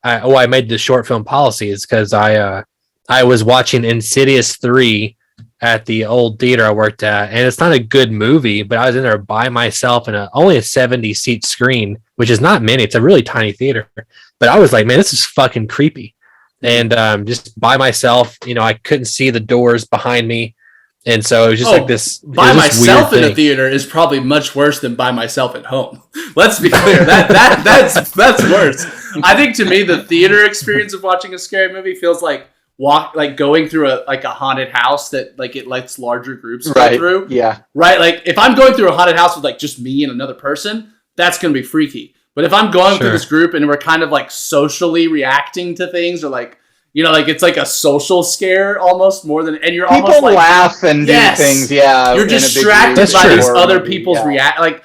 [SPEAKER 6] I made the short film policy, is because I was watching Insidious 3 at the old theater I worked at, and it's not a good movie, but I was in there by myself in only a 70-seat screen, which is not many. It's a really tiny theater, but I was like, man, this is fucking creepy. And just by myself, you know, I couldn't see the doors behind me, and so it was just like this.
[SPEAKER 7] By myself in a theater is probably much worse than by myself at home. Let's be clear. That's worse. I think, to me, the theater experience of watching a scary movie feels like going through a haunted house that like it lets larger groups go through. Yeah. Right. Like, if I'm going through a haunted house with like just me and another person, that's going to be freaky. But if I'm going through this group and we're kind of like socially reacting to things, or like, you know, like it's like a social scare almost more than, and you're
[SPEAKER 8] people
[SPEAKER 7] almost like
[SPEAKER 8] laugh and do things. Yeah.
[SPEAKER 7] You're distracted by these other people's react. Like,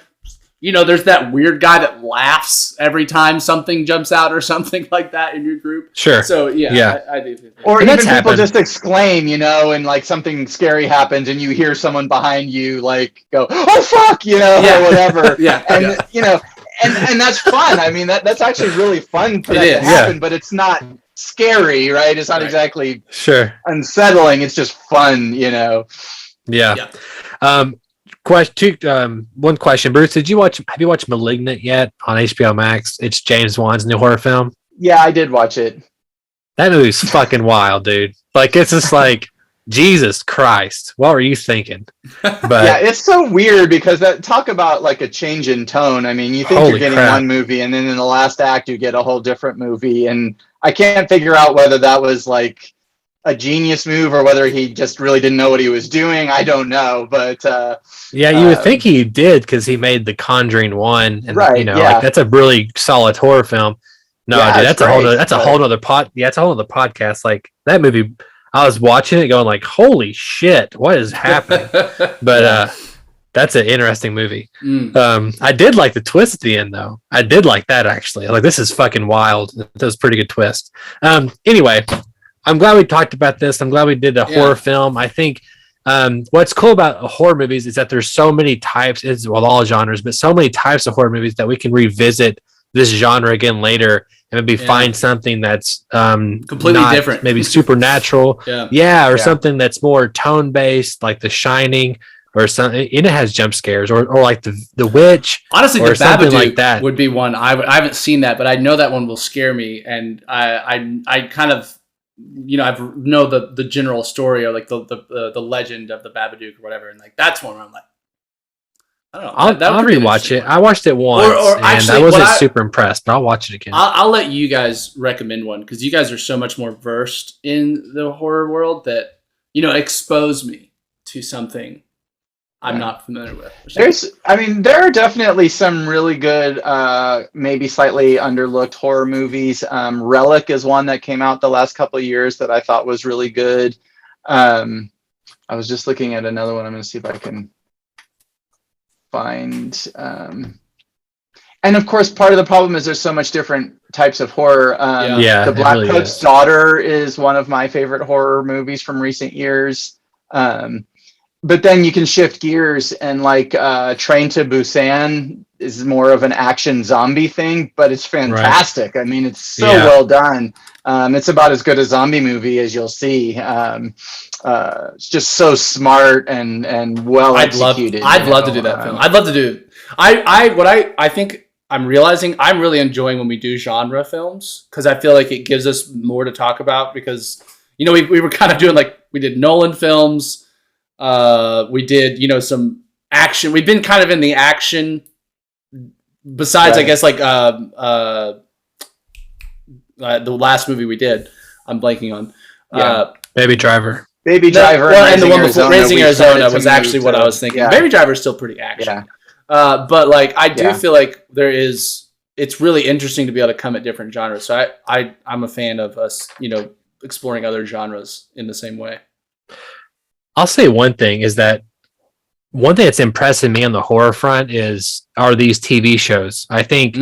[SPEAKER 7] you know, there's that weird guy that laughs every time something jumps out or something like that in your group.
[SPEAKER 6] Sure.
[SPEAKER 7] So yeah. I do think that.
[SPEAKER 8] Or even people just exclaim, you know, and like something scary happens and you hear someone behind you like go, "Oh fuck," you know, or whatever. You know, and that's fun. I mean, that's actually really fun for that to happen, but it's not scary, right? It's not exactly unsettling. It's just fun, you know.
[SPEAKER 6] Yeah. One question, Bruce. Have you watched Malignant yet on HBO Max? It's James Wan's new horror film.
[SPEAKER 8] Yeah, I did watch it.
[SPEAKER 6] That movie's fucking wild, dude. Like, it's just like, Jesus Christ, what were you thinking? But
[SPEAKER 8] yeah, it's so weird because talk about like a change in tone. I mean, you think you're getting one movie, and then in the last act you get a whole different movie, and I can't figure out whether that was like a genius move or whether he just really didn't know what he was doing. I don't know, but
[SPEAKER 6] yeah, you would think he did because he made The Conjuring 1, and like that's a really solid horror film. No, dude, that's a whole nother podcast. Like, that movie, I was watching it going like, holy shit, what is happening? But that's an interesting movie. I did like the twist at the end, though. I did like that, actually. Like, this is fucking wild. That was a pretty good twist. Anyway, I'm glad we talked about this. I'm glad we did a horror film. I think what's cool about horror movies is that there's so many types, all genres, but so many types of horror movies that we can revisit this genre again later and maybe find something that's
[SPEAKER 7] completely different,
[SPEAKER 6] maybe supernatural, something that's more tone based, like The Shining, or something. And it has jump scares, or like the Witch.
[SPEAKER 7] Honestly,
[SPEAKER 6] or
[SPEAKER 7] the
[SPEAKER 6] something
[SPEAKER 7] Babadook
[SPEAKER 6] like that
[SPEAKER 7] would be one. I haven't seen that, but I know that one will scare me, and I kind of, you know, I know the general story, or like the legend of the Babadook or whatever, and like that's one where I'm like, I don't know.
[SPEAKER 6] I'll rewatch it. I watched it once, and
[SPEAKER 7] actually,
[SPEAKER 6] I wasn't super impressed, but I'll watch it again.
[SPEAKER 7] I'll let you guys recommend one because you guys are so much more versed in the horror world that expose me to something I'm not familiar with.
[SPEAKER 8] There are definitely some really good, maybe slightly underlooked horror movies. Relic is one that came out the last couple of years that I thought was really good. I was just looking at another one. I'm going to see if I can find. And of course, part of the problem is there's so much different types of horror. The Black
[SPEAKER 6] really
[SPEAKER 8] Coat's Daughter is one of my favorite horror movies from recent years. But then you can shift gears and Train to Busan is more of an action zombie thing, but it's fantastic. Right. I mean, it's so well done. It's about as good a zombie movie as you'll see. It's just so smart and well executed.
[SPEAKER 7] I'd love to do that film. I'd love to do. I think I'm realizing I'm really enjoying when we do genre films because I feel like it gives us more to talk about because we were kind of doing we did Nolan films. We did, some action. We've been kind of in the action besides, I guess, the last movie we did. I'm blanking on.
[SPEAKER 6] Baby Driver.
[SPEAKER 8] Baby Driver.
[SPEAKER 7] And the one before Raising Arizona was actually what I was thinking. Yeah. Baby Driver is still pretty action. Yeah. But I do feel like it's really interesting to be able to come at different genres. So I'm a fan of us, exploring other genres in the same way.
[SPEAKER 6] I'll say one thing is that one thing that's impressing me on the horror front are these TV shows. I think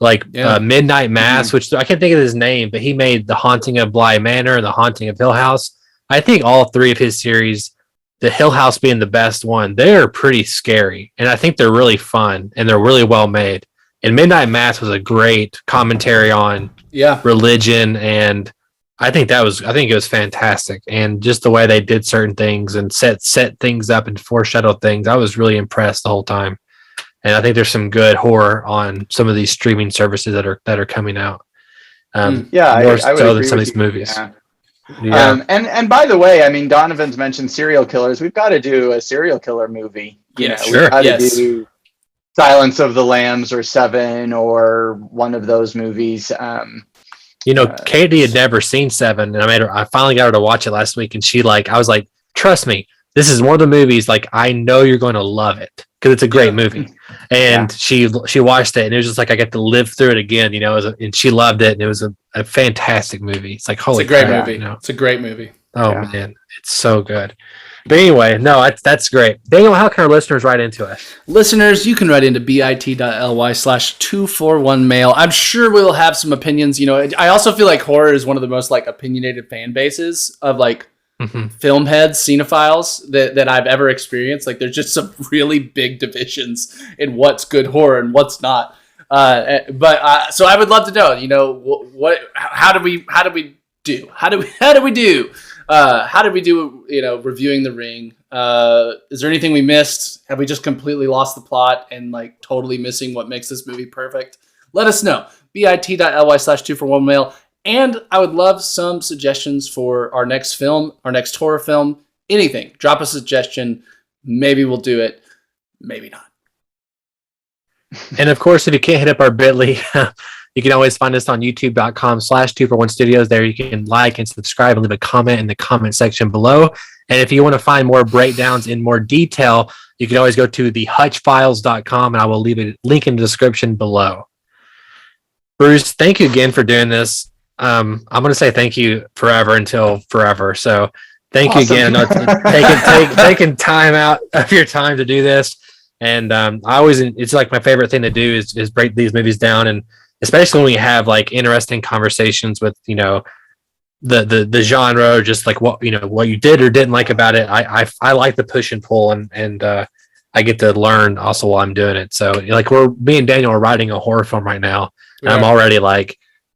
[SPEAKER 6] Midnight Mass, which I can't think of his name, but he made The Haunting of Bly Manor and The Haunting of Hill House. I think all three of his series, the Hill House being the best one, they're pretty scary. And I think they're really fun and they're really well made. And Midnight Mass was a great commentary on religion, and I think it was fantastic. And just the way they did certain things and set things up and foreshadowed things, I was really impressed the whole time. And I think there's some good horror on some of these streaming services that are coming out.
[SPEAKER 8] I would
[SPEAKER 6] so than
[SPEAKER 8] agree
[SPEAKER 6] some of
[SPEAKER 8] with
[SPEAKER 6] these
[SPEAKER 8] you.
[SPEAKER 6] movies.
[SPEAKER 8] And by the way, I mean, Donovan's mentioned serial killers. We've got to do a serial killer movie.
[SPEAKER 6] Sure.
[SPEAKER 8] We've got to do Silence of the Lambs or Seven or one of those movies.
[SPEAKER 6] Katie had never seen Seven, and I finally got her to watch it last week, and I was like, trust me, this is one of the movies, I know you're going to love it, because it's a great movie. And she watched it, and it was just I get to live through it again, and she loved it, and it was a fantastic movie. It's holy crap.
[SPEAKER 7] It's a great movie. It's a great movie.
[SPEAKER 6] Oh, man, it's so good. But anyway, no, that's great. Daniel, how can our listeners write into us?
[SPEAKER 7] Listeners, you can write into bit.ly/241mail. I'm sure we'll have some opinions. I also feel like horror is one of the most opinionated fan bases of film heads, cinephiles that I've ever experienced. There's just some really big divisions in what's good horror and what's not. So I would love to know, how do we do? How do we do reviewing The Ring? Is there anything we missed? Have we just completely lost the plot and totally missing what makes this movie perfect? Let us know. bit.ly/241mail. And I would love some suggestions for our next film, our next horror film, anything. Drop a suggestion. Maybe we'll do it. Maybe not.
[SPEAKER 6] And of course, if you can't hit up our bit.ly, you can always find us on youtube.com/241studios. There you can like and subscribe and leave a comment in the comment section below. And if you want to find more breakdowns in more detail, you can always go to thehutchfiles.com, and I will leave a link in the description below. Bruce, thank you again for doing this. I'm going to say thank you forever until forever. So thank you again. I know it's taking time out of your time to do this. And it's my favorite thing to do is break these movies down, and especially when we have interesting conversations with the genre, or just what you did or didn't like about it. I like the push and pull, and I get to learn also while I'm doing it. So me and Daniel are writing a horror film right now, and I'm already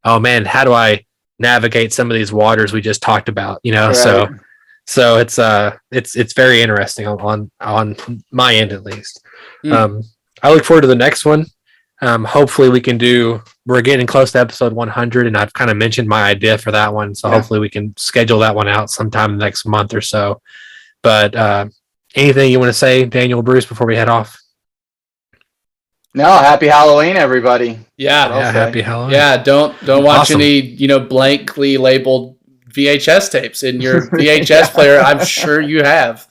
[SPEAKER 6] oh man, how do I navigate some of these waters we just talked about? Right. So it's very interesting on my end at least. I look forward to the next one. Hopefully we're getting close to episode 100, and I've kind of mentioned my idea for that one. So hopefully we can schedule that one out sometime next month or so. But anything you want to say, Daniel, Bruce, before we head off?
[SPEAKER 8] No, happy Halloween, everybody.
[SPEAKER 7] Yeah,
[SPEAKER 8] I'll say.
[SPEAKER 6] Happy Halloween.
[SPEAKER 7] yeah. Don't watch
[SPEAKER 6] Awesome.
[SPEAKER 7] any blankly labeled VHS tapes in your VHS player. I'm sure you have.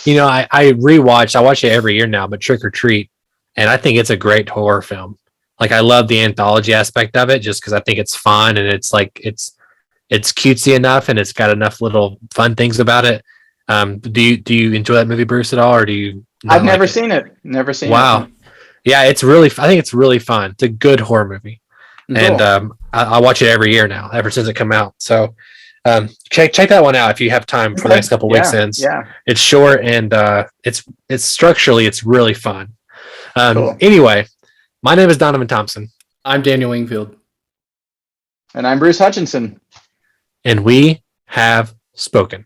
[SPEAKER 6] I watch it every year now, but Trick or Treat, and I think it's a great horror film. Like, I love the anthology aspect of it just because I think it's fun and it's like it's cutesy enough and it's got enough little fun things about it. Do you enjoy that movie, Bruce, at all, or do you?
[SPEAKER 8] I've never seen it. Never seen it.
[SPEAKER 6] Wow. Yeah, I think it's really fun. It's a good horror movie.
[SPEAKER 8] Cool.
[SPEAKER 6] And I watch it every year now, ever since it came out. So check that one out if you have time for the next couple weeks.
[SPEAKER 8] Yeah.
[SPEAKER 6] It's short and it's structurally it's really fun.
[SPEAKER 8] Cool.
[SPEAKER 6] Anyway, my name is Donovan Thompson,
[SPEAKER 7] I'm Daniel Wingfield.
[SPEAKER 8] And I'm Bruce Hutchinson.
[SPEAKER 6] and we have spoken.